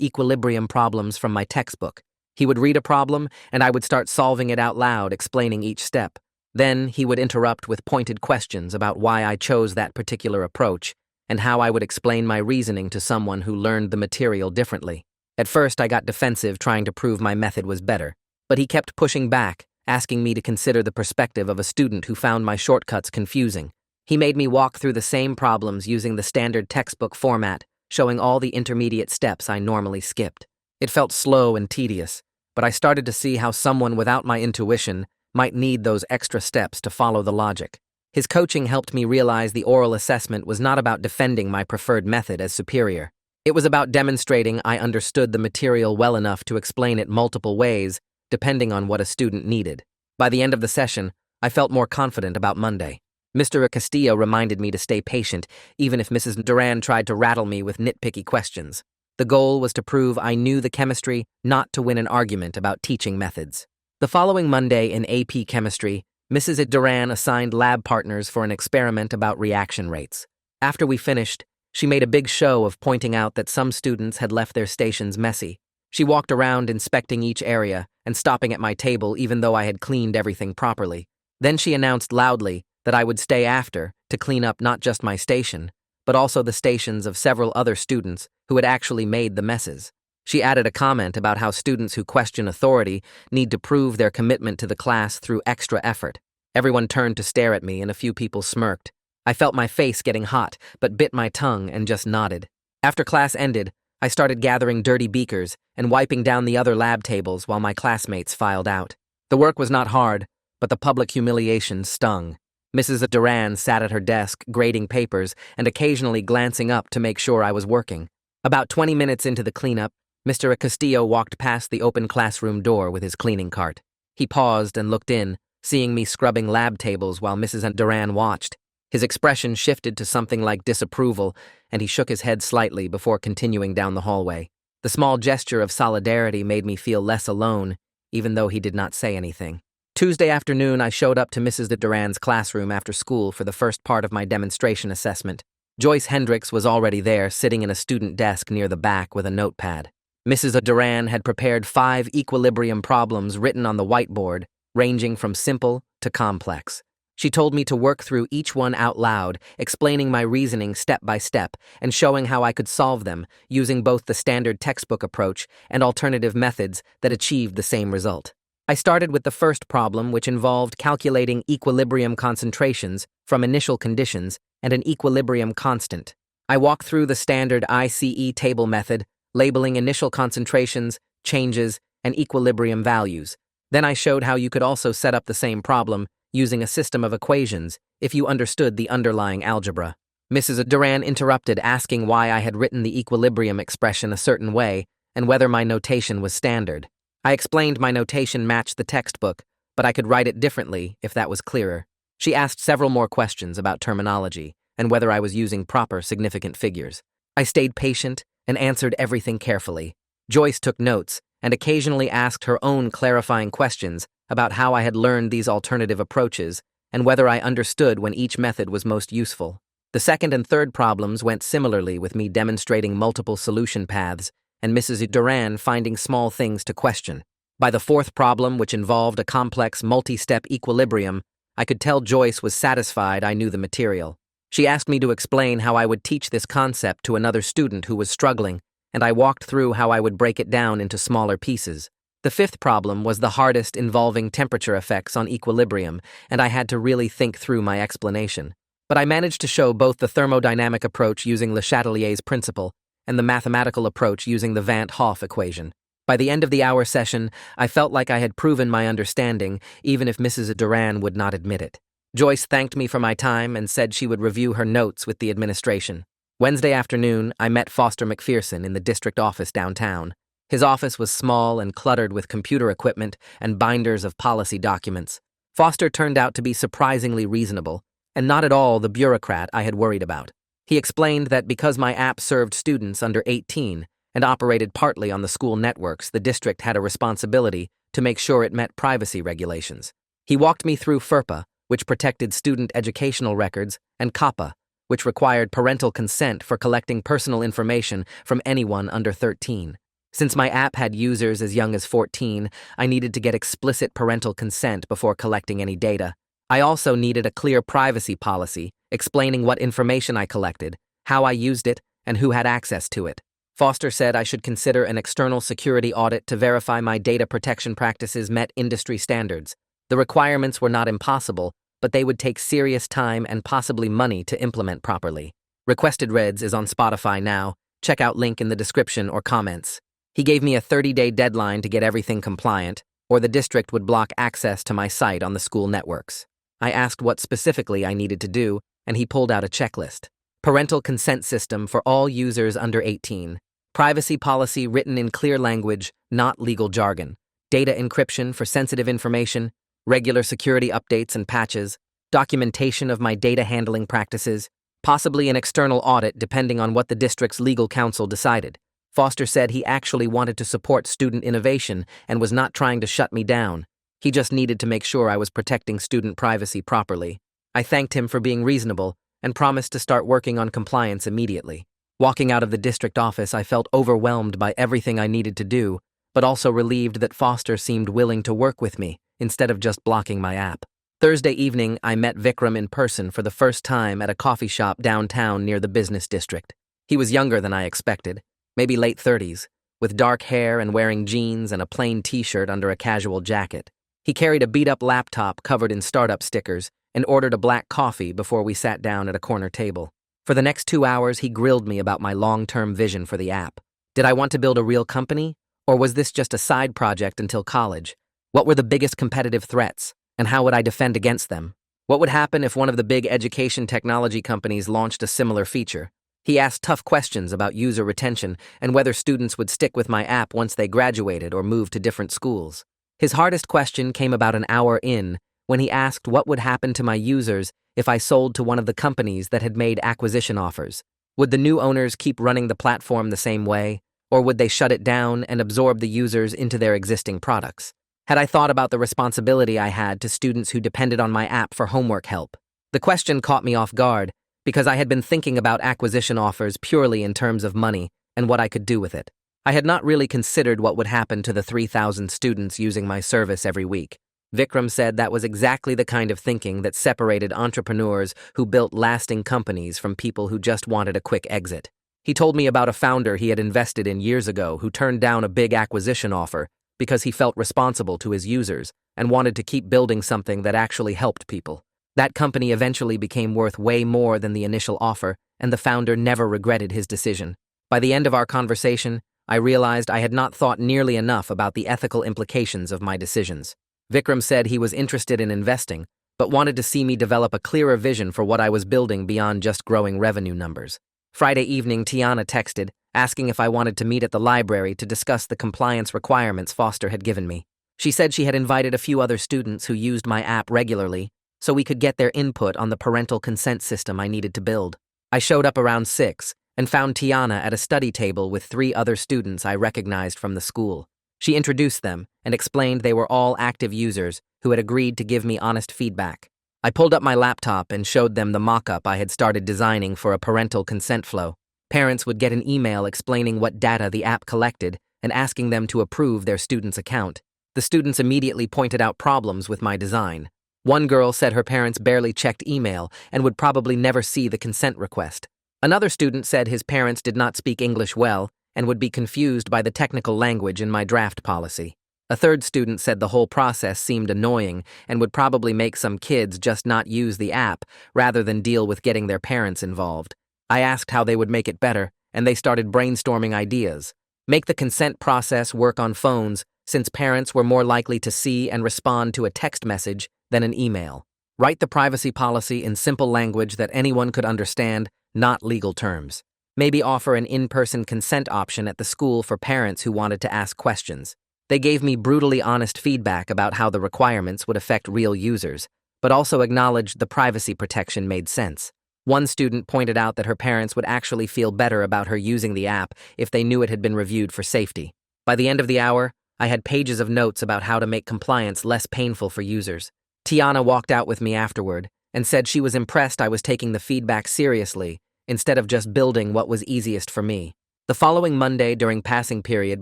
S1: equilibrium problems from my textbook. He would read a problem, and I would start solving it out loud, explaining each step. Then he would interrupt with pointed questions about why I chose that particular approach and how I would explain my reasoning to someone who learned the material differently. At first, I got defensive, trying to prove my method was better, but he kept pushing back, asking me to consider the perspective of a student who found my shortcuts confusing. He made me walk through the same problems using the standard textbook format, showing all the intermediate steps I normally skipped. It felt slow and tedious, but I started to see how someone without my intuition might need those extra steps to follow the logic. His coaching helped me realize the oral assessment was not about defending my preferred method as superior. It was about demonstrating I understood the material well enough to explain it multiple ways, depending on what a student needed. By the end of the session, I felt more confident about Monday. Mr. Castillo reminded me to stay patient, even if Mrs. Duran tried to rattle me with nitpicky questions. The goal was to prove I knew the chemistry, not to win an argument about teaching methods. The following Monday in AP Chemistry, Mrs. Duran assigned lab partners for an experiment about reaction rates. After we finished, she made a big show of pointing out that some students had left their stations messy. She walked around inspecting each area and stopping at my table even though I had cleaned everything properly. Then she announced loudly that I would stay after to clean up not just my station, but also the stations of several other students who had actually made the messes. She added a comment about how students who question authority need to prove their commitment to the class through extra effort. Everyone turned to stare at me and a few people smirked. I felt my face getting hot, but bit my tongue and just nodded. After class ended, I started gathering dirty beakers and wiping down the other lab tables while my classmates filed out. The work was not hard, but the public humiliation stung. Mrs. Duran sat at her desk, grading papers and occasionally glancing up to make sure I was working. About 20 minutes into the cleanup, Mr. Castillo walked past the open classroom door with his cleaning cart. He paused and looked in, seeing me scrubbing lab tables while Mrs. Duran watched. His expression shifted to something like disapproval, and he shook his head slightly before continuing down the hallway. The small gesture of solidarity made me feel less alone, even though he did not say anything. Tuesday afternoon, I showed up to Mrs. Duran's classroom after school for the first part of my demonstration assessment. Joyce Hendricks was already there, sitting in a student desk near the back with a notepad. Mrs. Duran had prepared 5 equilibrium problems written on the whiteboard, ranging from simple to complex. She told me to work through each one out loud, explaining my reasoning step by step and showing how I could solve them using both the standard textbook approach and alternative methods that achieved the same result. I started with the first problem, which involved calculating equilibrium concentrations from initial conditions and an equilibrium constant. I walked through the standard ICE table method, labeling initial concentrations, changes, and equilibrium values. Then I showed how you could also set up the same problem using a system of equations if you understood the underlying algebra. Mrs. Duran interrupted, asking why I had written the equilibrium expression a certain way and whether my notation was standard. I explained my notation matched the textbook, but I could write it differently if that was clearer. She asked several more questions about terminology and whether I was using proper significant figures. I stayed patient and answered everything carefully. Joyce took notes and occasionally asked her own clarifying questions about how I had learned these alternative approaches and whether I understood when each method was most useful. The second and third problems went similarly, with me demonstrating multiple solution paths and Mrs. Duran finding small things to question. By the fourth problem, which involved a complex multi-step equilibrium, I could tell Joyce was satisfied I knew the material. She asked me to explain how I would teach this concept to another student who was struggling, and I walked through how I would break it down into smaller pieces. The fifth problem was the hardest, involving temperature effects on equilibrium, and I had to really think through my explanation. But I managed to show both the thermodynamic approach using Le Chatelier's principle and the mathematical approach using the Van't Hoff equation. By the end of the hour session, I felt like I had proven my understanding, even if Mrs. Duran would not admit it. Joyce thanked me for my time and said she would review her notes with the administration. Wednesday afternoon, I met Foster McPherson in the district office downtown. His office was small and cluttered with computer equipment and binders of policy documents. Foster turned out to be surprisingly reasonable, and not at all the bureaucrat I had worried about. He explained that because my app served students under 18, and operated partly on the school networks, the district had a responsibility to make sure it met privacy regulations. He walked me through FERPA, which protected student educational records, and COPPA, which required parental consent for collecting personal information from anyone under 13. Since my app had users as young as 14, I needed to get explicit parental consent before collecting any data. I also needed a clear privacy policy explaining what information I collected, how I used it, and who had access to it. Foster said I should consider an external security audit to verify my data protection practices met industry standards. The requirements were not impossible, but they would take serious time and possibly money to implement properly. Requested Reds is on Spotify now. Check out link in the description or comments. He gave me a 30-day deadline to get everything compliant, or the district would block access to my site on the school networks. I asked what specifically I needed to do, and he pulled out a checklist. Parental consent system for all users under 18. Privacy policy written in clear language, not legal jargon. Data encryption for sensitive information. Regular security updates and patches. Documentation of my data handling practices. Possibly an external audit depending on what the district's legal counsel decided. Foster said he actually wanted to support student innovation and was not trying to shut me down. He just needed to make sure I was protecting student privacy properly. I thanked him for being reasonable and promised to start working on compliance immediately. Walking out of the district office, I felt overwhelmed by everything I needed to do, but also relieved that Foster seemed willing to work with me instead of just blocking my app. Thursday evening, I met Vikram in person for the first time at a coffee shop downtown near the business district. He was younger than I expected, maybe late 30s, with dark hair and wearing jeans and a plain t-shirt under a casual jacket. He carried a beat-up laptop covered in startup stickers and ordered a black coffee before we sat down at a corner table. For the next 2 hours, he grilled me about my long-term vision for the app. Did I want to build a real company, or was this just a side project until college? What were the biggest competitive threats, and how would I defend against them? What would happen if one of the big education technology companies launched a similar feature? He asked tough questions about user retention and whether students would stick with my app once they graduated or moved to different schools. His hardest question came about an hour in, when he asked what would happen to my users if I sold to one of the companies that had made acquisition offers. Would the new owners keep running the platform the same way, or would they shut it down and absorb the users into their existing products? Had I thought about the responsibility I had to students who depended on my app for homework help? The question caught me off guard, because I had been thinking about acquisition offers purely in terms of money and what I could do with it. I had not really considered what would happen to the 3,000 students using my service every week. Vikram said that was exactly the kind of thinking that separated entrepreneurs who built lasting companies from people who just wanted a quick exit. He told me about a founder he had invested in years ago who turned down a big acquisition offer because he felt responsible to his users and wanted to keep building something that actually helped people. That company eventually became worth way more than the initial offer, and the founder never regretted his decision. By the end of our conversation, I realized I had not thought nearly enough about the ethical implications of my decisions. Vikram said he was interested in investing, but wanted to see me develop a clearer vision for what I was building beyond just growing revenue numbers. Friday evening, Tiana texted, asking if I wanted to meet at the library to discuss the compliance requirements Foster had given me. She said she had invited a few other students who used my app regularly, so we could get their input on the parental consent system I needed to build. I showed up around 6 and found Tiana at a study table with 3 other students I recognized from the school. She introduced them and explained they were all active users who had agreed to give me honest feedback. I pulled up my laptop and showed them the mock-up I had started designing for a parental consent flow. Parents would get an email explaining what data the app collected and asking them to approve their student's account. The students immediately pointed out problems with my design. One girl said her parents barely checked email and would probably never see the consent request. Another student said his parents did not speak English well and would be confused by the technical language in my draft policy. A third student said the whole process seemed annoying and would probably make some kids just not use the app rather than deal with getting their parents involved. I asked how they would make it better, and they started brainstorming ideas. Make the consent process work on phones, since parents were more likely to see and respond to a text message than an email. Write the privacy policy in simple language that anyone could understand, not legal terms. Maybe offer an in-person consent option at the school for parents who wanted to ask questions. They gave me brutally honest feedback about how the requirements would affect real users, but also acknowledged the privacy protection made sense. One student pointed out that her parents would actually feel better about her using the app if they knew it had been reviewed for safety. By the end of the hour, I had pages of notes about how to make compliance less painful for users. Tiana walked out with me afterward and said she was impressed I was taking the feedback seriously instead of just building what was easiest for me. The following Monday, during passing period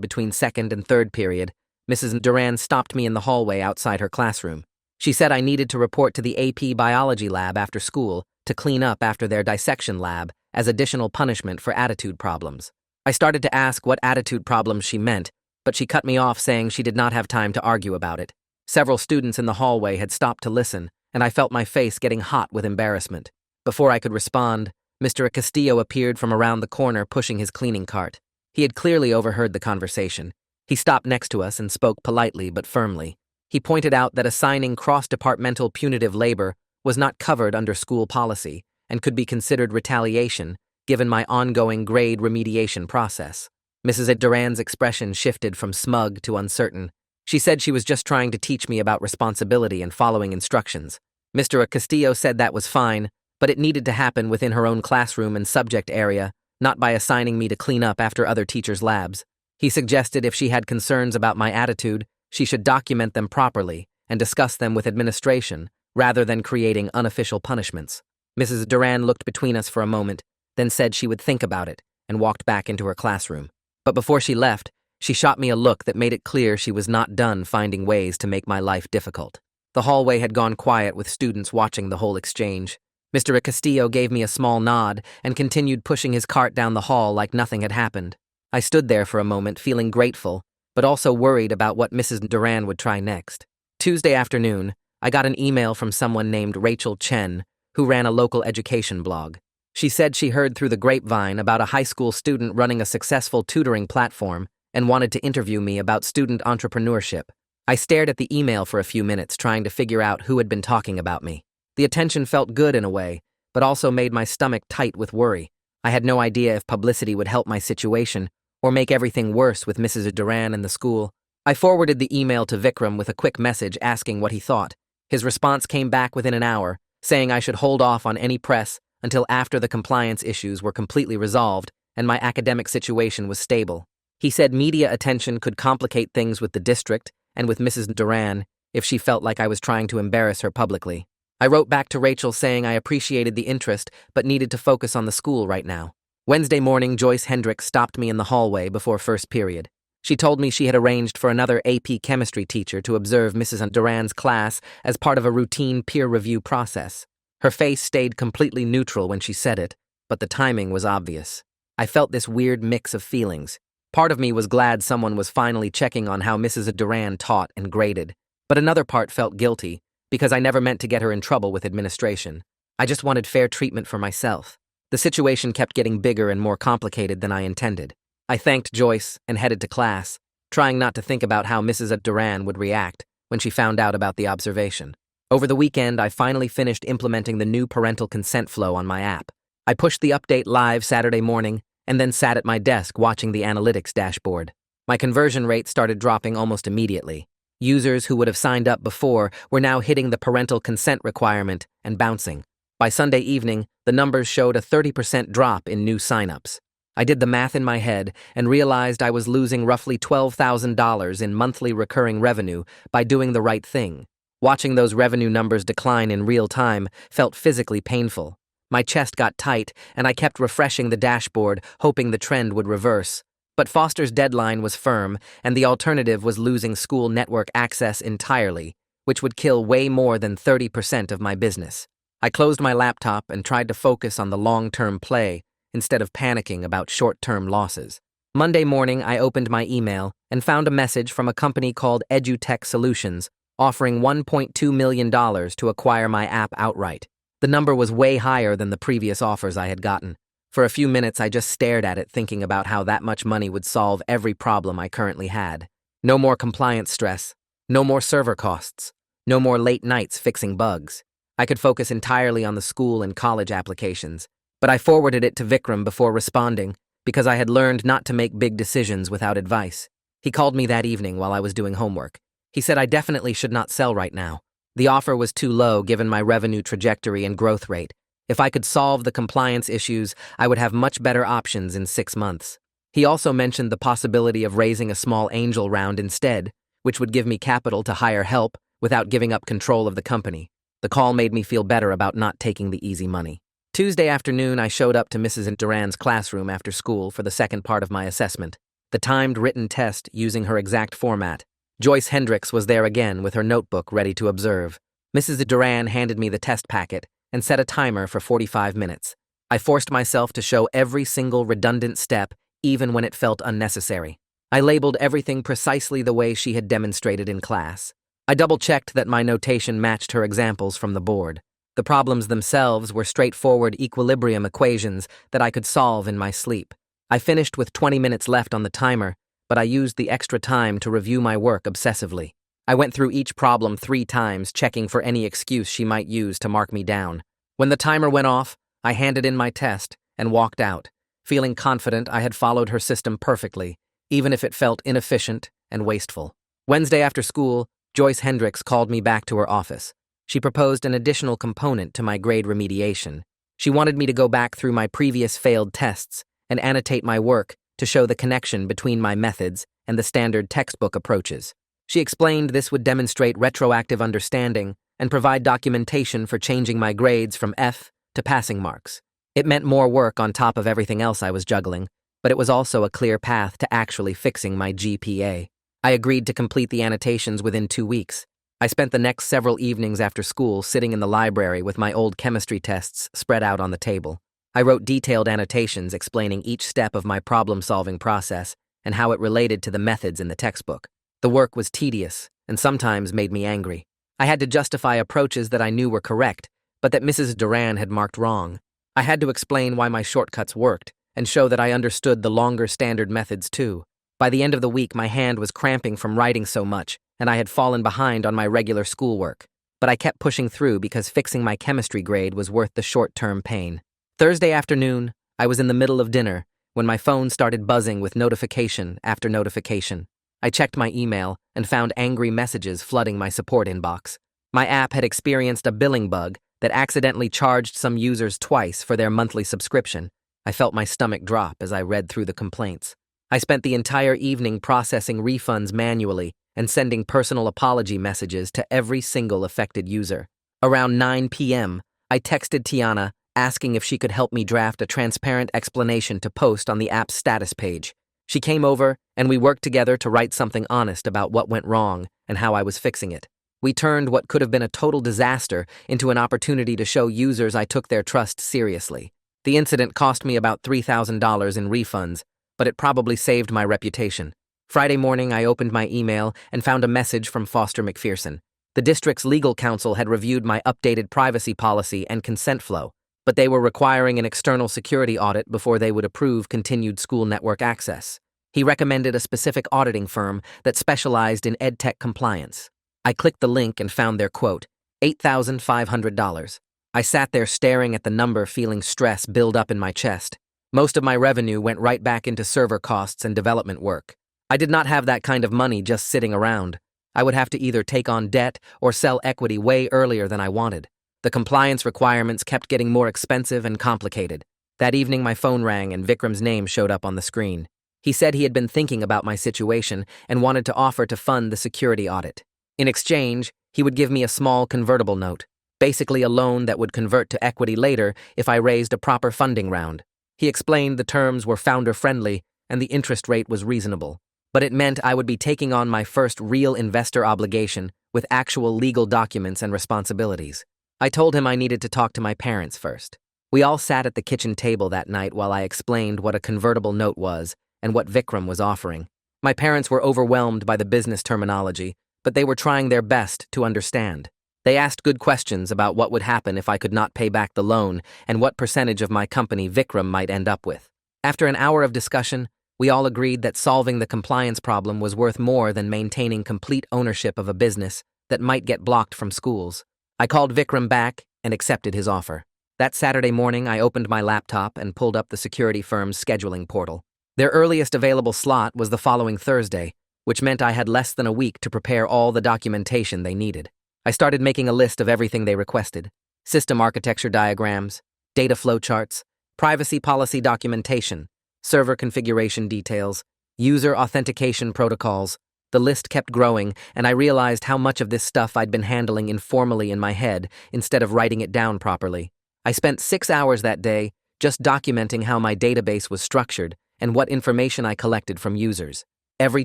S1: between second and third period, Mrs. Duran stopped me in the hallway outside her classroom. She said I needed to report to the AP biology lab after school to clean up after their dissection lab as additional punishment for attitude problems. I started to ask what attitude problems she meant, but she cut me off saying she did not have time to argue about it. Several students in the hallway had stopped to listen, and I felt my face getting hot with embarrassment. Before I could respond, Mr. Castillo appeared from around the corner pushing his cleaning cart. He had clearly overheard the conversation. He stopped next to us and spoke politely but firmly. He pointed out that assigning cross-departmental punitive labor was not covered under school policy and could be considered retaliation given my ongoing grade remediation process. Mrs. Duran's expression shifted from smug to uncertain. She said she was just trying to teach me about responsibility and following instructions. Mr. Castillo said that was fine, but it needed to happen within her own classroom and subject area, not by assigning me to clean up after other teachers' labs. He suggested if she had concerns about my attitude, she should document them properly and discuss them with administration, rather than creating unofficial punishments. Mrs. Duran looked between us for a moment, then said she would think about it, and walked back into her classroom. But before she left, she shot me a look that made it clear she was not done finding ways to make my life difficult. The hallway had gone quiet with students watching the whole exchange. Mr. Castillo gave me a small nod and continued pushing his cart down the hall like nothing had happened. I stood there for a moment feeling grateful, but also worried about what Mrs. Duran would try next. Tuesday afternoon, I got an email from someone named Rachel Chen, who ran a local education blog. She said she heard through the grapevine about a high school student running a successful tutoring platform and wanted to interview me about student entrepreneurship. I stared at the email for a few minutes trying to figure out who had been talking about me. The attention felt good in a way, but also made my stomach tight with worry. I had no idea if publicity would help my situation or make everything worse with Mrs. Duran and the school. I forwarded the email to Vikram with a quick message asking what he thought. His response came back within an hour, saying I should hold off on any press until after the compliance issues were completely resolved and my academic situation was stable. He said media attention could complicate things with the district and with Mrs. Duran if she felt like I was trying to embarrass her publicly. I wrote back to Rachel saying I appreciated the interest but needed to focus on the school right now. Wednesday morning, Joyce Hendricks stopped me in the hallway before first period. She told me she had arranged for another AP chemistry teacher to observe Mrs. Duran's class as part of a routine peer review process. Her face stayed completely neutral when she said it, but the timing was obvious. I felt this weird mix of feelings. Part of me was glad someone was finally checking on how Mrs. Duran taught and graded, but another part felt guilty because I never meant to get her in trouble with administration. I just wanted fair treatment for myself. The situation kept getting bigger and more complicated than I intended. I thanked Joyce and headed to class, trying not to think about how Mrs. Duran would react when she found out about the observation. Over the weekend, I finally finished implementing the new parental consent flow on my app. I pushed the update live Saturday morning and then sat at my desk watching the analytics dashboard. My conversion rate started dropping almost immediately. Users who would have signed up before were now hitting the parental consent requirement and bouncing. By Sunday evening, the numbers showed a 30% drop in new signups. I did the math in my head and realized I was losing roughly $12,000 in monthly recurring revenue by doing the right thing. Watching those revenue numbers decline in real time felt physically painful. My chest got tight, and I kept refreshing the dashboard, hoping the trend would reverse. But Foster's deadline was firm, and the alternative was losing school network access entirely, which would kill way more than 30% of my business. I closed my laptop and tried to focus on the long-term play instead of panicking about short-term losses. Monday morning, I opened my email and found a message from a company called EduTech Solutions offering $1.2 million to acquire my app outright. The number was way higher than the previous offers I had gotten. For a few minutes, I just stared at it, thinking about how that much money would solve every problem I currently had. No more compliance stress, no more server costs, no more late nights fixing bugs. I could focus entirely on the school and college applications, but I forwarded it to Vikram before responding because I had learned not to make big decisions without advice. He called me that evening while I was doing homework. He said I definitely should not sell right now. The offer was too low given my revenue trajectory and growth rate, If I could solve the compliance issues, I would have much better options in 6 months. He also mentioned the possibility of raising a small angel round instead, which would give me capital to hire help without giving up control of the company. The call made me feel better about not taking the easy money. Tuesday afternoon, I showed up to Mrs. Duran's classroom after school for the second part of my assessment, the timed written test using her exact format. Joyce Hendricks was there again with her notebook ready to observe. Mrs. Duran handed me the test packet and set a timer for 45 minutes. I forced myself to show every single redundant step, even when it felt unnecessary. I labeled everything precisely the way she had demonstrated in class. I double-checked that my notation matched her examples from the board. The problems themselves were straightforward equilibrium equations that I could solve in my sleep. I finished with 20 minutes left on the timer, but I used the extra time to review my work obsessively. I went through each problem 3 times, checking for any excuse she might use to mark me down. When the timer went off, I handed in my test and walked out, feeling confident I had followed her system perfectly, even if it felt inefficient and wasteful. Wednesday after school, Joyce Hendricks called me back to her office. She proposed an additional component to my grade remediation. She wanted me to go back through my previous failed tests and annotate my work to show the connection between my methods and the standard textbook approaches. She explained this would demonstrate retroactive understanding and provide documentation for changing my grades from F to passing marks. It meant more work on top of everything else I was juggling, but it was also a clear path to actually fixing my GPA. I agreed to complete the annotations within 2 weeks. I spent the next several evenings after school sitting in the library with my old chemistry tests spread out on the table. I wrote detailed annotations explaining each step of my problem-solving process and how it related to the methods in the textbook. The work was tedious and sometimes made me angry. I had to justify approaches that I knew were correct, but that Mrs. Duran had marked wrong. I had to explain why my shortcuts worked and show that I understood the longer standard methods too. By the end of the week, my hand was cramping from writing so much, and I had fallen behind on my regular schoolwork. But I kept pushing through because fixing my chemistry grade was worth the short-term pain. Thursday afternoon, I was in the middle of dinner when my phone started buzzing with notification after notification. I checked my email and found angry messages flooding my support inbox. My app had experienced a billing bug that accidentally charged some users twice for their monthly subscription. I felt my stomach drop as I read through the complaints. I spent the entire evening processing refunds manually and sending personal apology messages to every single affected user. Around 9 p.m., I texted Tiana asking if she could help me draft a transparent explanation to post on the app's status page. She came over, and we worked together to write something honest about what went wrong and how I was fixing it. We turned what could have been a total disaster into an opportunity to show users I took their trust seriously. The incident cost me about $3,000 in refunds, but it probably saved my reputation. Friday morning, I opened my email and found a message from Foster McPherson. The district's legal counsel had reviewed my updated privacy policy and consent flow, but they were requiring an external security audit before they would approve continued school network access. He recommended a specific auditing firm that specialized in EdTech compliance. I clicked the link and found their quote, $8,500. I sat there staring at the number, feeling stress build up in my chest. Most of my revenue went right back into server costs and development work. I did not have that kind of money just sitting around. I would have to either take on debt or sell equity way earlier than I wanted. The compliance requirements kept getting more expensive and complicated. That evening my phone rang and Vikram's name showed up on the screen. He said he had been thinking about my situation and wanted to offer to fund the security audit. In exchange, he would give me a small convertible note, basically a loan that would convert to equity later if I raised a proper funding round. He explained the terms were founder-friendly and the interest rate was reasonable, but it meant I would be taking on my first real investor obligation with actual legal documents and responsibilities. I told him I needed to talk to my parents first. We all sat at the kitchen table that night while I explained what a convertible note was and what Vikram was offering. My parents were overwhelmed by the business terminology, but they were trying their best to understand. They asked good questions about what would happen if I could not pay back the loan and what percentage of my company Vikram might end up with. After an hour of discussion, we all agreed that solving the compliance problem was worth more than maintaining complete ownership of a business that might get blocked from schools. I called Vikram back and accepted his offer. That Saturday morning, I opened my laptop and pulled up the security firm's scheduling portal. Their earliest available slot was the following Thursday, which meant I had less than a week to prepare all the documentation they needed. I started making a list of everything they requested: system architecture diagrams, data flowcharts, privacy policy documentation, server configuration details, user authentication protocols. The list kept growing, and I realized how much of this stuff I'd been handling informally in my head instead of writing it down properly. I spent 6 hours that day just documenting how my database was structured and what information I collected from users. Every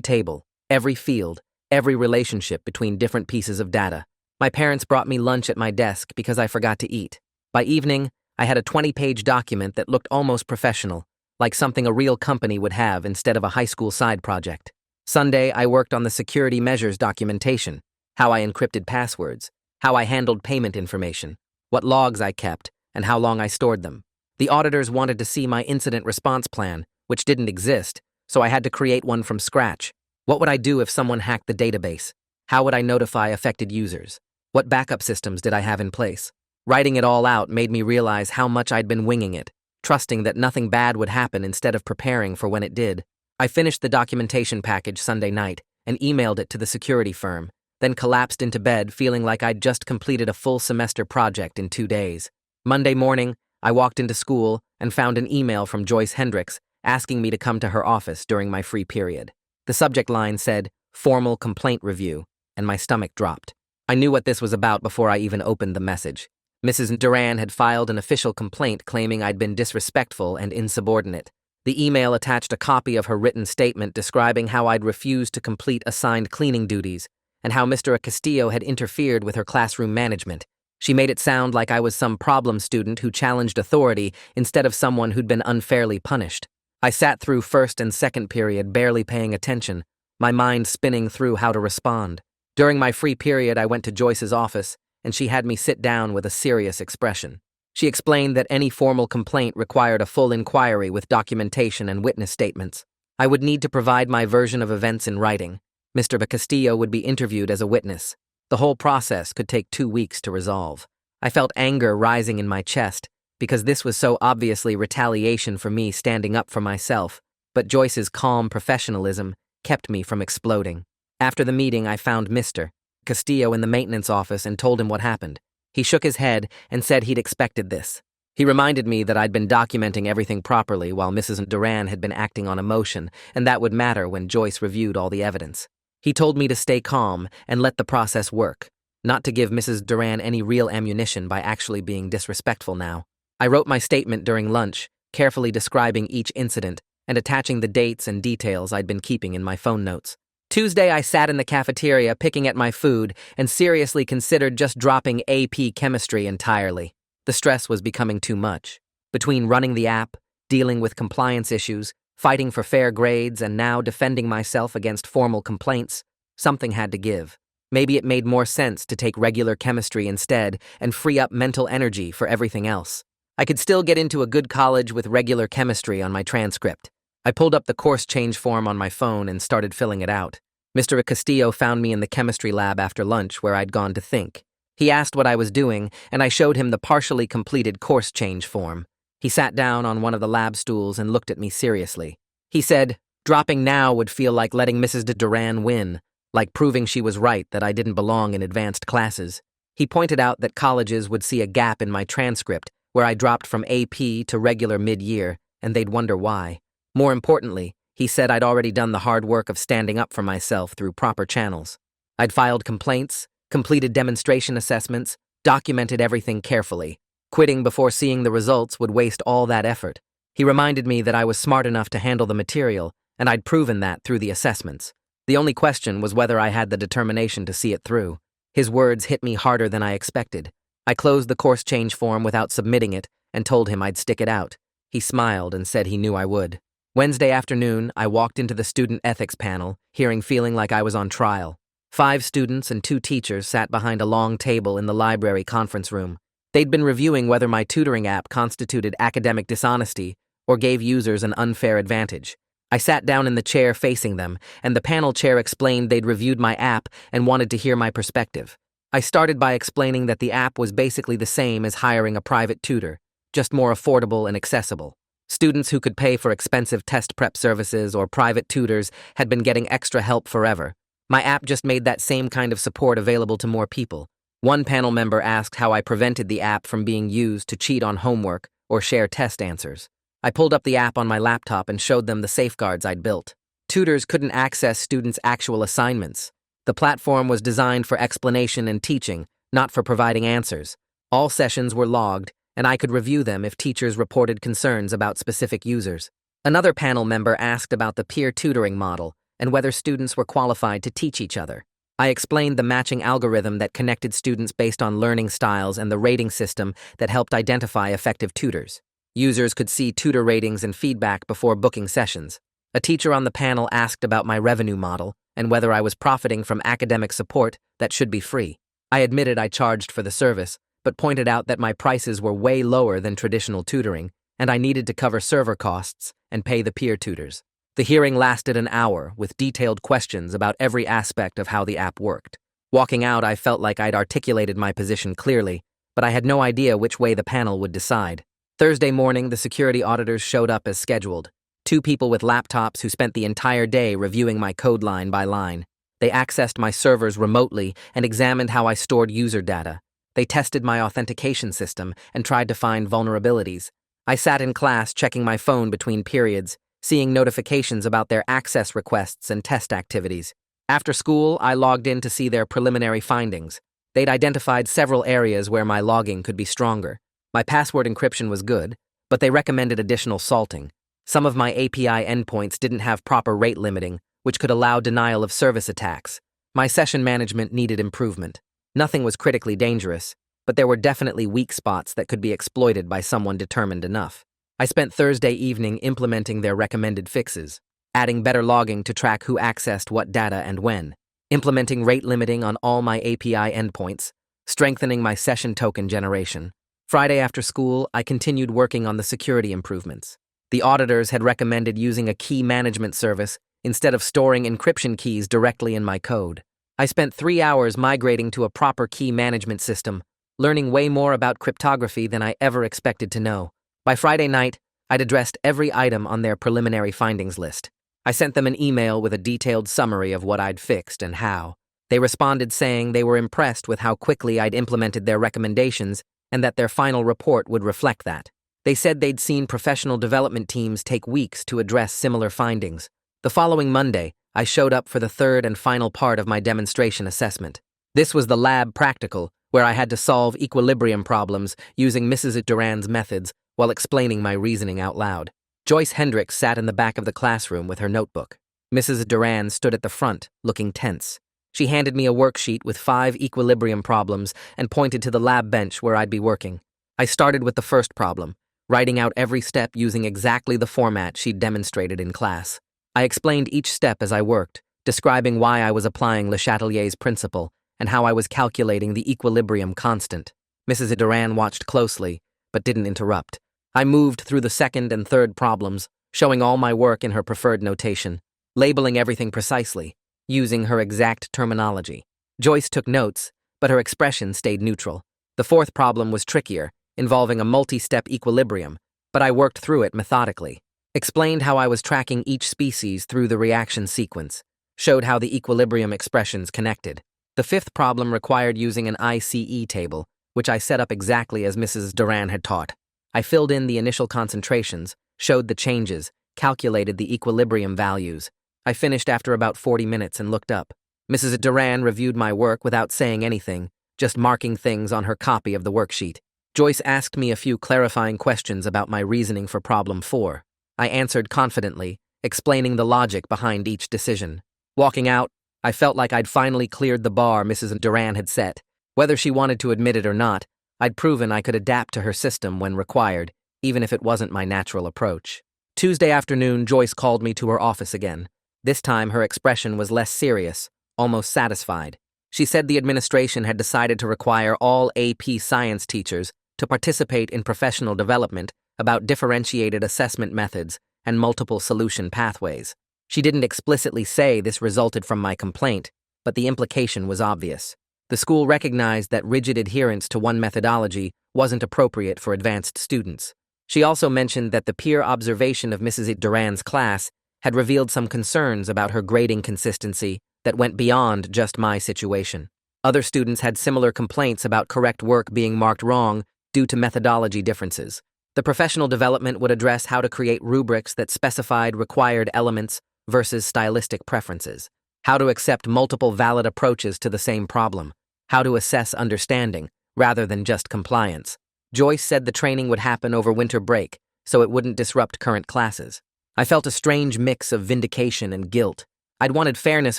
S1: table, every field, every relationship between different pieces of data. My parents brought me lunch at my desk because I forgot to eat. By evening, I had a 20-page document that looked almost professional, like something a real company would have instead of a high school side project. Sunday, I worked on the security measures documentation, how I encrypted passwords, how I handled payment information, what logs I kept, and how long I stored them. The auditors wanted to see my incident response plan, which didn't exist, so I had to create one from scratch. What would I do if someone hacked the database? How would I notify affected users? What backup systems did I have in place? Writing it all out made me realize how much I'd been winging it, trusting that nothing bad would happen instead of preparing for when it did. I finished the documentation package Sunday night and emailed it to the security firm, then collapsed into bed feeling like I'd just completed a full semester project in 2 days. Monday morning, I walked into school and found an email from Joyce Hendricks asking me to come to her office during my free period. The subject line said, "Formal complaint review," and my stomach dropped. I knew what this was about before I even opened the message. Mrs. Duran had filed an official complaint claiming I'd been disrespectful and insubordinate. The email attached a copy of her written statement describing how I'd refused to complete assigned cleaning duties and how Mr. Castillo had interfered with her classroom management. She made it sound like I was some problem student who challenged authority instead of someone who'd been unfairly punished. I sat through first and second period barely paying attention, my mind spinning through how to respond. During my free period, I went to Joyce's office, and she had me sit down with a serious expression. She explained that any formal complaint required a full inquiry with documentation and witness statements. I would need to provide my version of events in writing. Mr. Castillo would be interviewed as a witness. The whole process could take 2 weeks to resolve. I felt anger rising in my chest because this was so obviously retaliation for me standing up for myself, but Joyce's calm professionalism kept me from exploding. After the meeting, I found Mr. Castillo in the maintenance office and told him what happened. He shook his head and said he'd expected this. He reminded me that I'd been documenting everything properly while Mrs. Duran had been acting on emotion, and that would matter when Joyce reviewed all the evidence. He told me to stay calm and let the process work, not to give Mrs. Duran any real ammunition by actually being disrespectful now. I wrote my statement during lunch, carefully describing each incident and attaching the dates and details I'd been keeping in my phone notes. Tuesday, I sat in the cafeteria picking at my food and seriously considered just dropping AP chemistry entirely. The stress was becoming too much. Between running the app, dealing with compliance issues, fighting for fair grades, and now defending myself against formal complaints, something had to give. Maybe it made more sense to take regular chemistry instead and free up mental energy for everything else. I could still get into a good college with regular chemistry on my transcript. I pulled up the course change form on my phone and started filling it out. Mr. Castillo found me in the chemistry lab after lunch where I'd gone to think. He asked what I was doing, and I showed him the partially completed course change form. He sat down on one of the lab stools and looked at me seriously. He said, "Dropping now would feel like letting Mrs. Duran win, like proving she was right that I didn't belong in advanced classes." He pointed out that colleges would see a gap in my transcript where I dropped from AP to regular mid-year, and they'd wonder why. More importantly, he said I'd already done the hard work of standing up for myself through proper channels. I'd filed complaints, completed demonstration assessments, documented everything carefully. Quitting before seeing the results would waste all that effort. He reminded me that I was smart enough to handle the material, and I'd proven that through the assessments. The only question was whether I had the determination to see it through. His words hit me harder than I expected. I closed the course change form without submitting it and told him I'd stick it out. He smiled and said he knew I would. Wednesday afternoon, I walked into the student ethics panel, feeling like I was on trial. 5 students and 2 teachers sat behind a long table in the library conference room. They'd been reviewing whether my tutoring app constituted academic dishonesty or gave users an unfair advantage. I sat down in the chair facing them, and the panel chair explained they'd reviewed my app and wanted to hear my perspective. I started by explaining that the app was basically the same as hiring a private tutor, just more affordable and accessible. Students who could pay for expensive test prep services or private tutors had been getting extra help forever. My app just made that same kind of support available to more people. One panel member asked how I prevented the app from being used to cheat on homework or share test answers. I pulled up the app on my laptop and showed them the safeguards I'd built. Tutors couldn't access students' actual assignments. The platform was designed for explanation and teaching, not for providing answers. All sessions were logged, and I could review them if teachers reported concerns about specific users. Another panel member asked about the peer tutoring model and whether students were qualified to teach each other. I explained the matching algorithm that connected students based on learning styles and the rating system that helped identify effective tutors. Users could see tutor ratings and feedback before booking sessions. A teacher on the panel asked about my revenue model and whether I was profiting from academic support that should be free. I admitted I charged for the service, but pointed out that my prices were way lower than traditional tutoring, and I needed to cover server costs and pay the peer tutors. The hearing lasted an hour, with detailed questions about every aspect of how the app worked. Walking out, I felt like I'd articulated my position clearly, but I had no idea which way the panel would decide. Thursday morning, the security auditors showed up as scheduled. 2 people with laptops who spent the entire day reviewing my code line by line. They accessed my servers remotely and examined how I stored user data. They tested my authentication system and tried to find vulnerabilities. I sat in class checking my phone between periods, seeing notifications about their access requests and test activities. After school, I logged in to see their preliminary findings. They'd identified several areas where my logging could be stronger. My password encryption was good, but they recommended additional salting. Some of my API endpoints didn't have proper rate limiting, which could allow denial of service attacks. My session management needed improvement. Nothing was critically dangerous, but there were definitely weak spots that could be exploited by someone determined enough. I spent Thursday evening implementing their recommended fixes, adding better logging to track who accessed what data and when, implementing rate limiting on all my API endpoints, strengthening my session token generation. Friday after school, I continued working on the security improvements. The auditors had recommended using a key management service instead of storing encryption keys directly in my code. I spent 3 hours migrating to a proper key management system, learning way more about cryptography than I ever expected to know. By Friday night, I'd addressed every item on their preliminary findings list. I sent them an email with a detailed summary of what I'd fixed and how. They responded saying they were impressed with how quickly I'd implemented their recommendations and that their final report would reflect that. They said they'd seen professional development teams take weeks to address similar findings. The following Monday, I showed up for the third and final part of my demonstration assessment. This was the lab practical, where I had to solve equilibrium problems using Mrs. Duran's methods while explaining my reasoning out loud. Joyce Hendricks sat in the back of the classroom with her notebook. Mrs. Duran stood at the front, looking tense. She handed me a worksheet with 5 equilibrium problems and pointed to the lab bench where I'd be working. I started with the first problem, writing out every step using exactly the format she'd demonstrated in class. I explained each step as I worked, describing why I was applying Le Chatelier's principle and how I was calculating the equilibrium constant. Mrs. Duran watched closely, but didn't interrupt. I moved through the second and third problems, showing all my work in her preferred notation, labeling everything precisely, using her exact terminology. Joyce took notes, but her expression stayed neutral. The fourth problem was trickier, involving a multi-step equilibrium, but I worked through it methodically. Explained how I was tracking each species through the reaction sequence, showed how the equilibrium expressions connected. The fifth problem required using an ICE table, which I set up exactly as Mrs. Duran had taught. I filled in the initial concentrations, showed the changes, calculated the equilibrium values. I finished after about 40 minutes and looked up. Mrs. Duran reviewed my work without saying anything, just marking things on her copy of the worksheet. Joyce asked me a few clarifying questions about my reasoning for problem 4. I answered confidently, explaining the logic behind each decision. Walking out, I felt like I'd finally cleared the bar Mrs. Duran had set. Whether she wanted to admit it or not, I'd proven I could adapt to her system when required, even if it wasn't my natural approach. Tuesday afternoon, Joyce called me to her office again. This time, her expression was less serious, almost satisfied. She said the administration had decided to require all AP science teachers to participate in professional development about differentiated assessment methods and multiple solution pathways. She didn't explicitly say this resulted from my complaint, but the implication was obvious. The school recognized that rigid adherence to one methodology wasn't appropriate for advanced students. She also mentioned that the peer observation of Mrs. Duran's class had revealed some concerns about her grading consistency that went beyond just my situation. Other students had similar complaints about correct work being marked wrong due to methodology differences. The professional development would address how to create rubrics that specified required elements versus stylistic preferences, how to accept multiple valid approaches to the same problem, how to assess understanding rather than just compliance. Joyce said the training would happen over winter break, so it wouldn't disrupt current classes. I felt a strange mix of vindication and guilt. I'd wanted fairness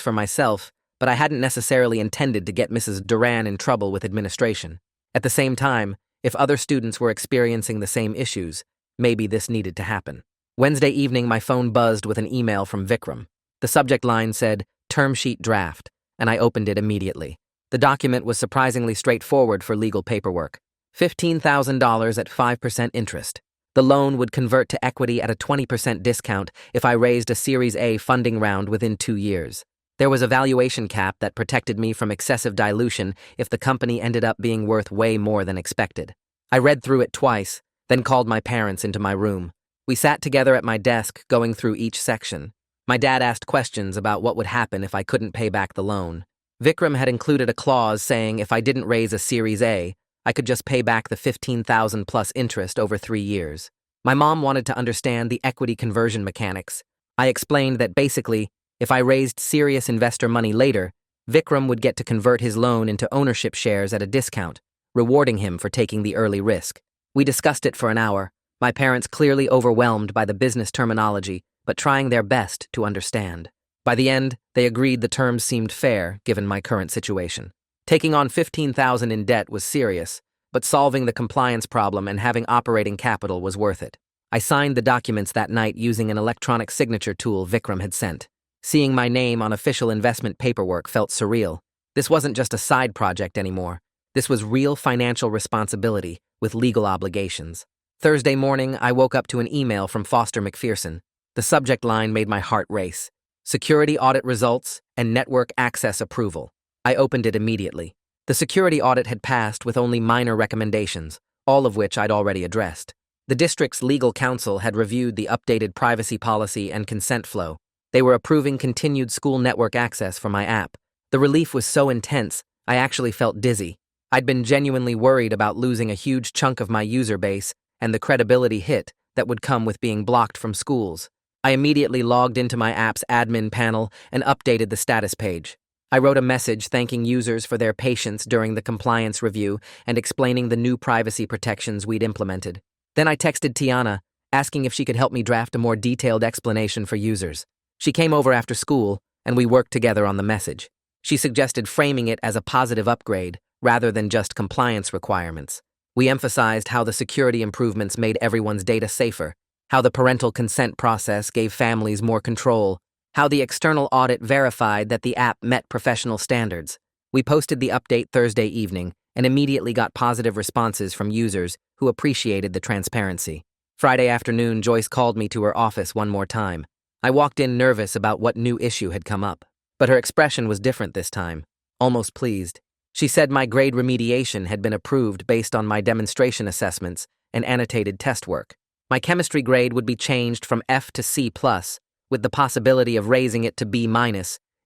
S1: for myself, but I hadn't necessarily intended to get Mrs. Duran in trouble with administration. At the same time, if other students were experiencing the same issues, maybe this needed to happen. Wednesday evening, my phone buzzed with an email from Vikram. The subject line said, "Term sheet draft," and I opened it immediately. The document was surprisingly straightforward for legal paperwork. $15,000 at 5% interest. The loan would convert to equity at a 20% discount if I raised a Series A funding round within 2 years. There was a valuation cap that protected me from excessive dilution if the company ended up being worth way more than expected. I read through it twice, then called my parents into my room. We sat together at my desk, going through each section. My dad asked questions about what would happen if I couldn't pay back the loan. Vikram had included a clause saying if I didn't raise a Series A, I could just pay back the $15,000 plus interest over 3 years. My mom wanted to understand the equity conversion mechanics. I explained that basically, if I raised serious investor money later, Vikram would get to convert his loan into ownership shares at a discount, rewarding him for taking the early risk. We discussed it for an hour, my parents clearly overwhelmed by the business terminology, but trying their best to understand. By the end, they agreed the terms seemed fair given my current situation. Taking on $15,000 in debt was serious, but solving the compliance problem and having operating capital was worth it. I signed the documents that night using an electronic signature tool Vikram had sent. Seeing my name on official investment paperwork felt surreal. This wasn't just a side project anymore. This was real financial responsibility with legal obligations. Thursday morning, I woke up to an email from Foster McPherson. The subject line made my heart race. Security audit results and network access approval. I opened it immediately. The security audit had passed with only minor recommendations, all of which I'd already addressed. The district's legal counsel had reviewed the updated privacy policy and consent flow. They were approving continued school network access for my app. The relief was so intense, I actually felt dizzy. I'd been genuinely worried about losing a huge chunk of my user base and the credibility hit that would come with being blocked from schools. I immediately logged into my app's admin panel and updated the status page. I wrote a message thanking users for their patience during the compliance review and explaining the new privacy protections we'd implemented. Then I texted Tiana, asking if she could help me draft a more detailed explanation for users. She came over after school, and we worked together on the message. She suggested framing it as a positive upgrade, rather than just compliance requirements. We emphasized how the security improvements made everyone's data safer, how the parental consent process gave families more control, how the external audit verified that the app met professional standards. We posted the update Thursday evening and immediately got positive responses from users who appreciated the transparency. Friday afternoon, Joyce called me to her office one more time. I walked in nervous about what new issue had come up, but her expression was different this time, almost pleased. She said my grade remediation had been approved based on my demonstration assessments and annotated test work. My chemistry grade would be changed from F to C+, with the possibility of raising it to B-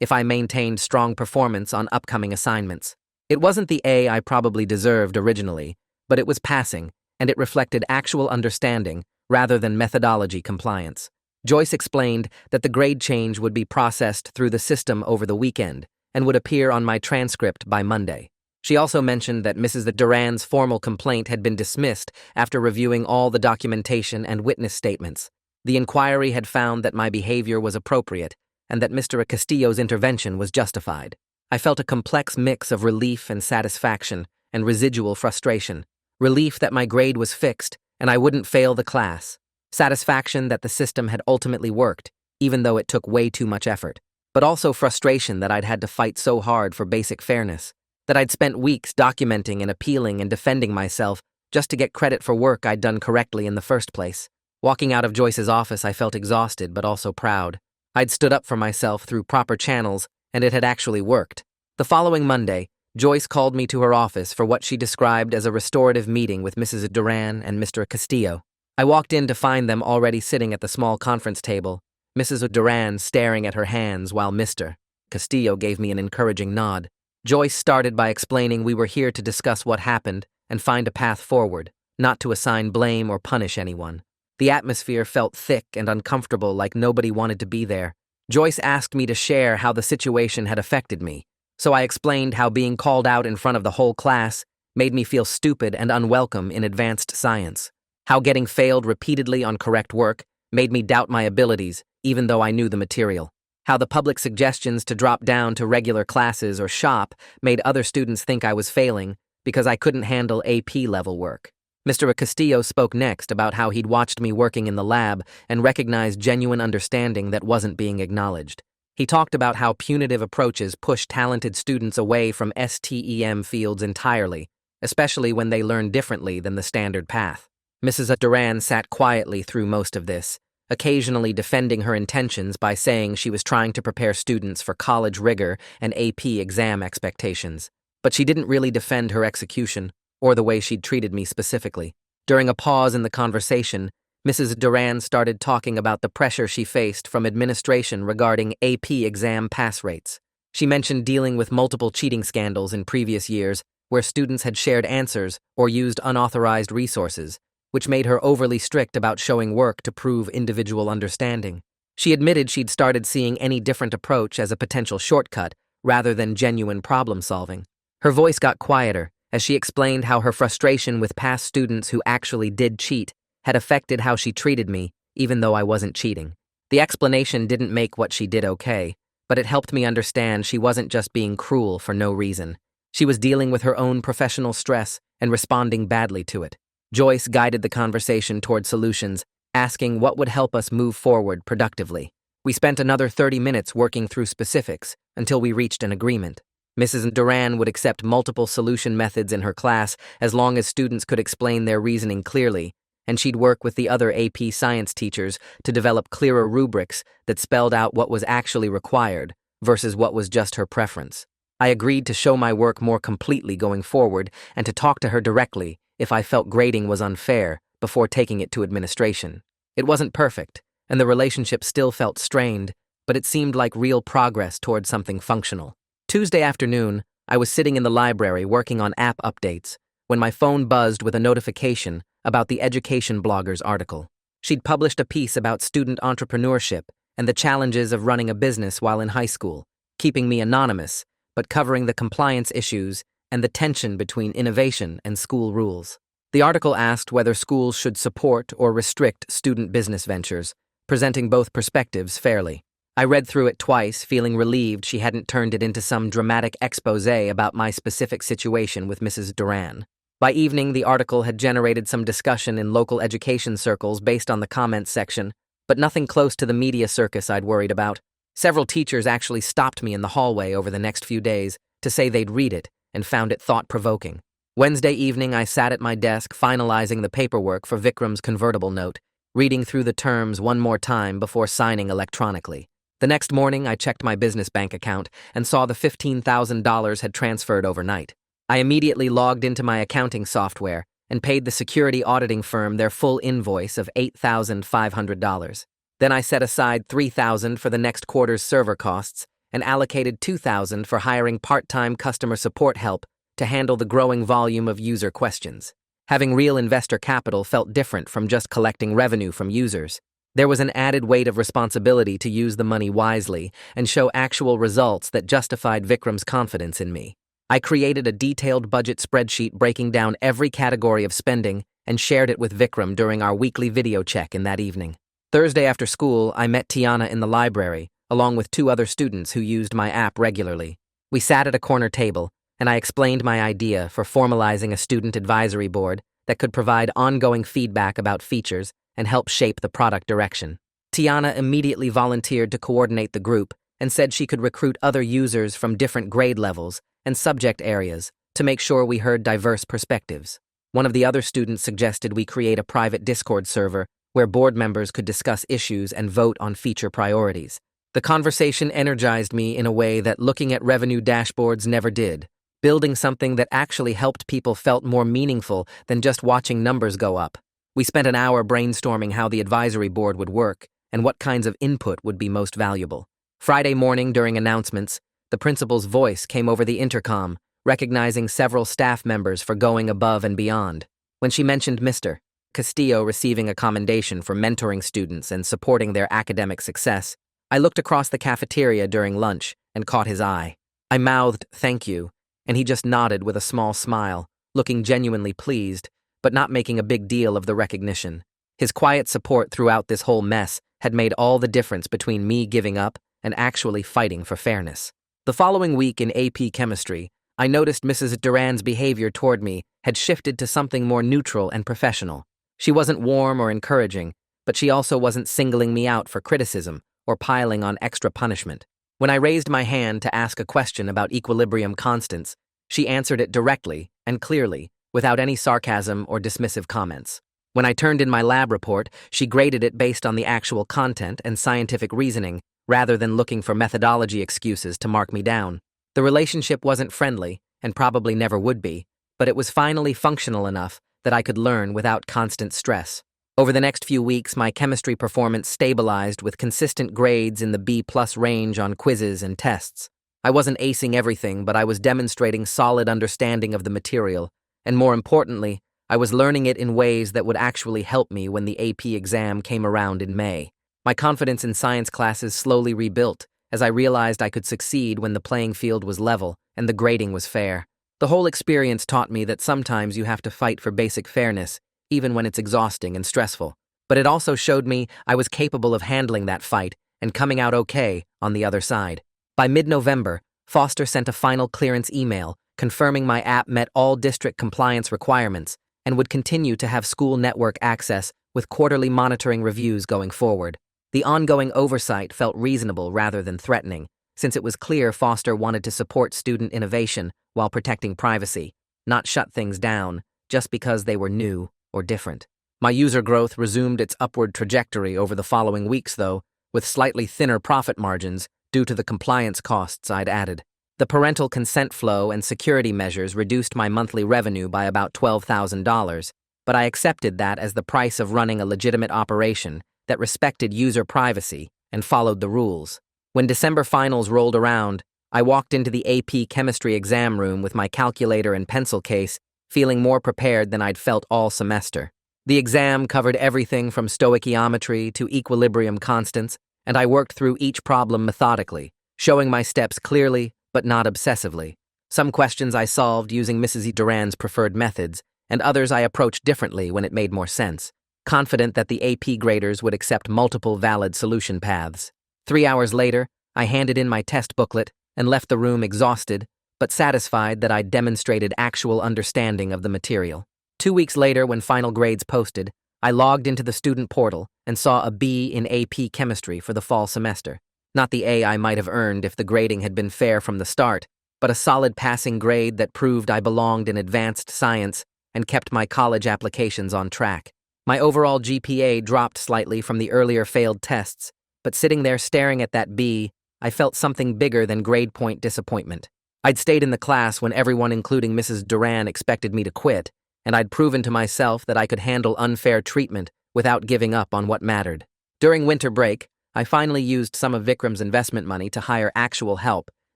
S1: if I maintained strong performance on upcoming assignments. It wasn't the A I probably deserved originally, but it was passing, and it reflected actual understanding rather than methodology compliance. Joyce explained that the grade change would be processed through the system over the weekend and would appear on my transcript by Monday. She also mentioned that Mrs. Duran's formal complaint had been dismissed after reviewing all the documentation and witness statements. The inquiry had found that my behavior was appropriate and that Mr. Castillo's intervention was justified. I felt a complex mix of relief and satisfaction and residual frustration. Relief that my grade was fixed and I wouldn't fail the class. Satisfaction that the system had ultimately worked, even though it took way too much effort. But also frustration that I'd had to fight so hard for basic fairness, that I'd spent weeks documenting and appealing and defending myself just to get credit for work I'd done correctly in the first place. Walking out of Joyce's office, I felt exhausted but also proud. I'd stood up for myself through proper channels, and it had actually worked. The following Monday, Joyce called me to her office for what she described as a restorative meeting with Mrs. Duran and Mr. Castillo. I walked in to find them already sitting at the small conference table, Mrs. Duran staring at her hands while Mr. Castillo gave me an encouraging nod. Joyce started by explaining we were here to discuss what happened and find a path forward. not to assign blame or punish anyone. The atmosphere felt thick and uncomfortable, like nobody wanted to be there. Joyce asked me to share how the situation had affected me, so I explained how being called out in front of the whole class made me feel stupid and unwelcome in advanced science. How getting failed repeatedly on correct work made me doubt my abilities, even though I knew the material. How the public suggestions to drop down to regular classes or shop made other students think I was failing because I couldn't handle AP-level work. Mr. Castillo spoke next about how he'd watched me working in the lab and recognized genuine understanding that wasn't being acknowledged. He talked about how punitive approaches push talented students away from STEM fields entirely, especially when they learn differently than the standard path. Mrs. Duran sat quietly through most of this, occasionally defending her intentions by saying she was trying to prepare students for college rigor and AP exam expectations. But she didn't really defend her execution or the way she'd treated me specifically. During a pause in the conversation, Mrs. Duran started talking about the pressure she faced from administration regarding AP exam pass rates. She mentioned dealing with multiple cheating scandals in previous years where students had shared answers or used unauthorized resources, which made her overly strict about showing work to prove individual understanding. She admitted she'd started seeing any different approach as a potential shortcut rather than genuine problem-solving. Her voice got quieter as she explained how her frustration with past students who actually did cheat had affected how she treated me, even though I wasn't cheating. The explanation didn't make what she did okay, but it helped me understand she wasn't just being cruel for no reason. She was dealing with her own professional stress and responding badly to it. Joyce guided the conversation toward solutions, asking what would help us move forward productively. We spent another 30 minutes working through specifics until we reached an agreement. Mrs. Duran would accept multiple solution methods in her class as long as students could explain their reasoning clearly, and she'd work with the other AP science teachers to develop clearer rubrics that spelled out what was actually required versus what was just her preference. I agreed to show my work more completely going forward and to talk to her directly if I felt grading was unfair before taking it to administration. It wasn't perfect, and the relationship still felt strained, but it seemed like real progress toward something functional. Tuesday afternoon, I was sitting in the library working on app updates when my phone buzzed with a notification about the Education Blogger's article. She'd published a piece about student entrepreneurship and the challenges of running a business while in high school, keeping me anonymous, but covering the compliance issues and the tension between innovation and school rules. The article asked whether schools should support or restrict student business ventures, presenting both perspectives fairly. I read through it twice, feeling relieved she hadn't turned it into some dramatic exposé about my specific situation with Mrs. Duran. By evening, the article had generated some discussion in local education circles based on the comments section, but nothing close to the media circus I'd worried about. Several teachers actually stopped me in the hallway over the next few days to say they'd read it and found it thought-provoking. Wednesday evening, I sat at my desk finalizing the paperwork for Vikram's convertible note, reading through the terms one more time before signing electronically. The next morning, I checked my business bank account and saw the $15,000 had transferred overnight. I immediately logged into my accounting software and paid the security auditing firm their full invoice of $8,500. Then I set aside $3,000 for the next quarter's server costs and allocated $2,000 for hiring part-time customer support help to handle the growing volume of user questions. Having real investor capital felt different from just collecting revenue from users. There was an added weight of responsibility to use the money wisely and show actual results that justified Vikram's confidence in me. I created a detailed budget spreadsheet breaking down every category of spending and shared it with Vikram during our weekly video check in that evening. Thursday after school, I met Tiana in the library, along with 2 other students who used my app regularly. We sat at a corner table, and I explained my idea for formalizing a student advisory board that could provide ongoing feedback about features and help shape the product direction. Tiana immediately volunteered to coordinate the group and said she could recruit other users from different grade levels and subject areas to make sure we heard diverse perspectives. One of the other students suggested we create a private Discord server where board members could discuss issues and vote on feature priorities. The conversation energized me in a way that looking at revenue dashboards never did. Building something that actually helped people felt more meaningful than just watching numbers go up. We spent an hour brainstorming how the advisory board would work and what kinds of input would be most valuable. Friday morning during announcements, the principal's voice came over the intercom, recognizing several staff members for going above and beyond. When she mentioned Mr. Castillo receiving a commendation for mentoring students and supporting their academic success, I looked across the cafeteria during lunch and caught his eye. I mouthed, "Thank you," and he just nodded with a small smile, looking genuinely pleased, but not making a big deal of the recognition. His quiet support throughout this whole mess had made all the difference between me giving up and actually fighting for fairness. The following week in AP Chemistry, I noticed Mrs. Duran's behavior toward me had shifted to something more neutral and professional. She wasn't warm or encouraging, but she also wasn't singling me out for criticism or piling on extra punishment. When I raised my hand to ask a question about equilibrium constants, she answered it directly and clearly, without any sarcasm or dismissive comments. When I turned in my lab report, she graded it based on the actual content and scientific reasoning, rather than looking for methodology excuses to mark me down. The relationship wasn't friendly, and probably never would be, but it was finally functional enough that I could learn without constant stress. Over the next few weeks, my chemistry performance stabilized with consistent grades in the B+ range on quizzes and tests. I wasn't acing everything, but I was demonstrating solid understanding of the material, and more importantly, I was learning it in ways that would actually help me when the AP exam came around in May. My confidence in science classes slowly rebuilt as I realized I could succeed when the playing field was level and the grading was fair. The whole experience taught me that sometimes you have to fight for basic fairness, even when it's exhausting and stressful. But it also showed me I was capable of handling that fight and coming out okay on the other side. By mid-November, Foster sent a final clearance email confirming my app met all district compliance requirements and would continue to have school network access with quarterly monitoring reviews going forward. The ongoing oversight felt reasonable rather than threatening, since it was clear Foster wanted to support student innovation while protecting privacy, not shut things down just because they were new or different. My user growth resumed its upward trajectory over the following weeks, though, with slightly thinner profit margins due to the compliance costs I'd added. The parental consent flow and security measures reduced my monthly revenue by about $12,000, but I accepted that as the price of running a legitimate operation that respected user privacy and followed the rules. When December finals rolled around, I walked into the AP chemistry exam room with my calculator and pencil case, feeling more prepared than I'd felt all semester. The exam covered everything from stoichiometry to equilibrium constants, and I worked through each problem methodically, showing my steps clearly but not obsessively. Some questions I solved using Mrs. Duran's preferred methods, and others I approached differently when it made more sense, confident that the AP graders would accept multiple valid solution paths. 3 hours later, I handed in my test booklet and left the room exhausted, but satisfied that I'd demonstrated actual understanding of the material. 2 weeks later, when final grades posted, I logged into the student portal and saw a B in AP chemistry for the fall semester. Not the A I might have earned if the grading had been fair from the start, but a solid passing grade that proved I belonged in advanced science and kept my college applications on track. My overall GPA dropped slightly from the earlier failed tests, but sitting there staring at that B, I felt something bigger than grade point disappointment. I'd stayed in the class when everyone, including Mrs. Duran, expected me to quit, and I'd proven to myself that I could handle unfair treatment without giving up on what mattered. During winter break, I finally used some of Vikram's investment money to hire actual help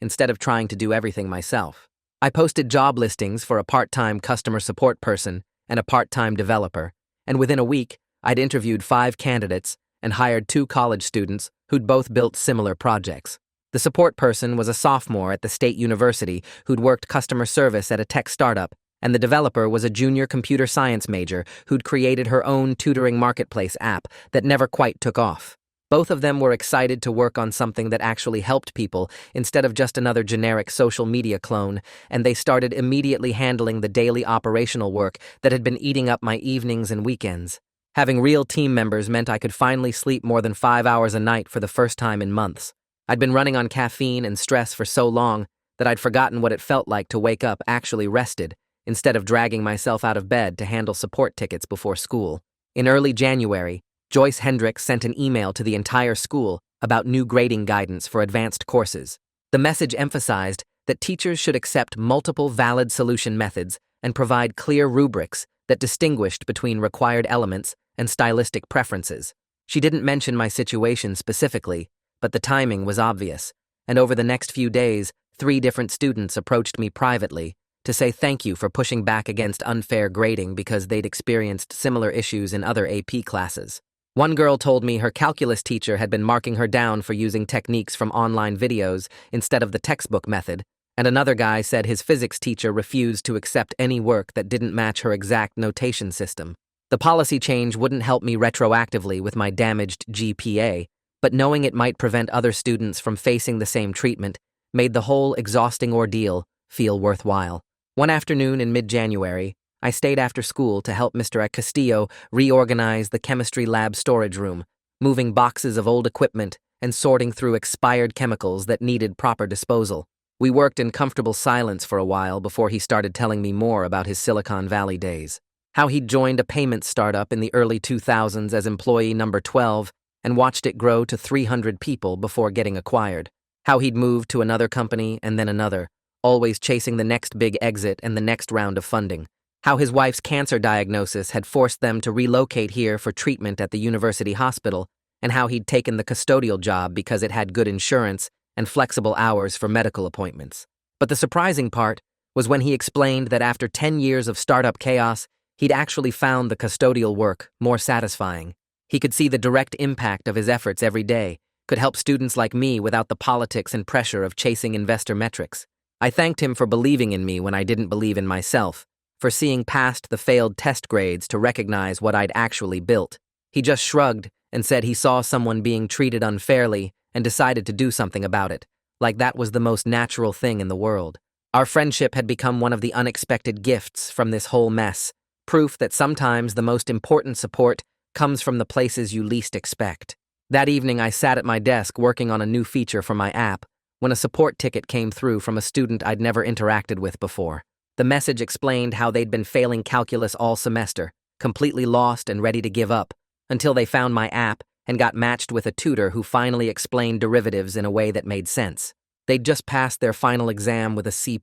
S1: instead of trying to do everything myself. I posted job listings for a part-time customer support person and a part-time developer, and within a week, I'd interviewed 5 candidates and hired 2 college students who'd both built similar projects. The support person was a sophomore at the state university who'd worked customer service at a tech startup, and the developer was a junior computer science major who'd created her own tutoring marketplace app that never quite took off. Both of them were excited to work on something that actually helped people instead of just another generic social media clone, and they started immediately handling the daily operational work that had been eating up my evenings and weekends. Having real team members meant I could finally sleep more than 5 hours a night for the first time in months. I'd been running on caffeine and stress for so long that I'd forgotten what it felt like to wake up actually rested, instead of dragging myself out of bed to handle support tickets before school. In early January, Joyce Hendricks sent an email to the entire school about new grading guidance for advanced courses. The message emphasized that teachers should accept multiple valid solution methods and provide clear rubrics that distinguished between required elements and stylistic preferences. She didn't mention my situation specifically, but the timing was obvious, and over the next few days, 3 different students approached me privately, to say thank you for pushing back against unfair grading because they'd experienced similar issues in other AP classes. One girl told me her calculus teacher had been marking her down for using techniques from online videos instead of the textbook method, and another guy said his physics teacher refused to accept any work that didn't match her exact notation system. The policy change wouldn't help me retroactively with my damaged GPA, but knowing it might prevent other students from facing the same treatment made the whole exhausting ordeal feel worthwhile. One afternoon in mid-January, I stayed after school to help Mr. Castillo reorganize the chemistry lab storage room, moving boxes of old equipment and sorting through expired chemicals that needed proper disposal. We worked in comfortable silence for a while before he started telling me more about his Silicon Valley days. How he'd joined a payment startup in the early 2000s as employee number 12 and watched it grow to 300 people before getting acquired. How he'd moved to another company and then another, always chasing the next big exit and the next round of funding. How his wife's cancer diagnosis had forced them to relocate here for treatment at the university hospital, and how he'd taken the custodial job because it had good insurance and flexible hours for medical appointments. But the surprising part was when he explained that after 10 years of startup chaos, he'd actually found the custodial work more satisfying. He could see the direct impact of his efforts every day, could help students like me without the politics and pressure of chasing investor metrics. I thanked him for believing in me when I didn't believe in myself, for seeing past the failed test grades to recognize what I'd actually built. He just shrugged and said he saw someone being treated unfairly and decided to do something about it, like that was the most natural thing in the world. Our friendship had become one of the unexpected gifts from this whole mess, proof that sometimes the most important support comes from the places you least expect. That evening, I sat at my desk working on a new feature for my app when a support ticket came through from a student I'd never interacted with before. The message explained how they'd been failing calculus all semester, completely lost and ready to give up, until they found my app and got matched with a tutor who finally explained derivatives in a way that made sense. They'd just passed their final exam with a C+,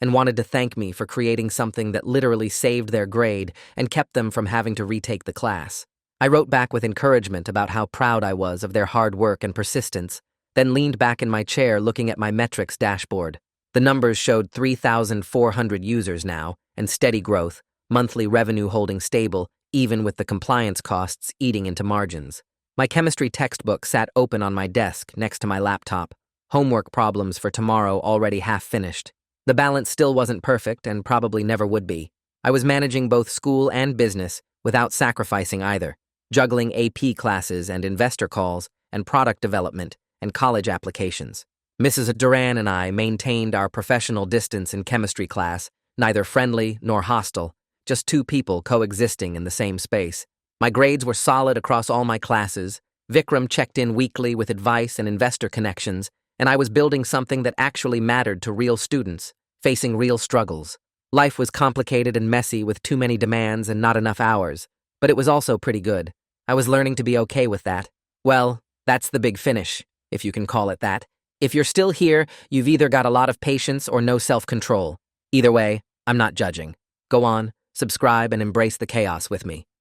S1: and wanted to thank me for creating something that literally saved their grade and kept them from having to retake the class. I wrote back with encouragement about how proud I was of their hard work and persistence, then leaned back in my chair looking at my metrics dashboard. The numbers showed 3,400 users now, and steady growth, monthly revenue holding stable, even with the compliance costs eating into margins. My chemistry textbook sat open on my desk next to my laptop, homework problems for tomorrow already half finished. The balance still wasn't perfect and probably never would be. I was managing both school and business without sacrificing either, juggling AP classes and investor calls and product development and college applications. Mrs. Duran and I maintained our professional distance in chemistry class, neither friendly nor hostile, just two people coexisting in the same space. My grades were solid across all my classes. Vikram checked in weekly with advice and investor connections, and I was building something that actually mattered to real students, facing real struggles. Life was complicated and messy with too many demands and not enough hours, but it was also pretty good. I was learning to be okay with that. Well, that's the big finish, if you can call it that. If you're still here, you've either got a lot of patience or no self-control. Either way, I'm not judging. Go on, subscribe, and embrace the chaos with me.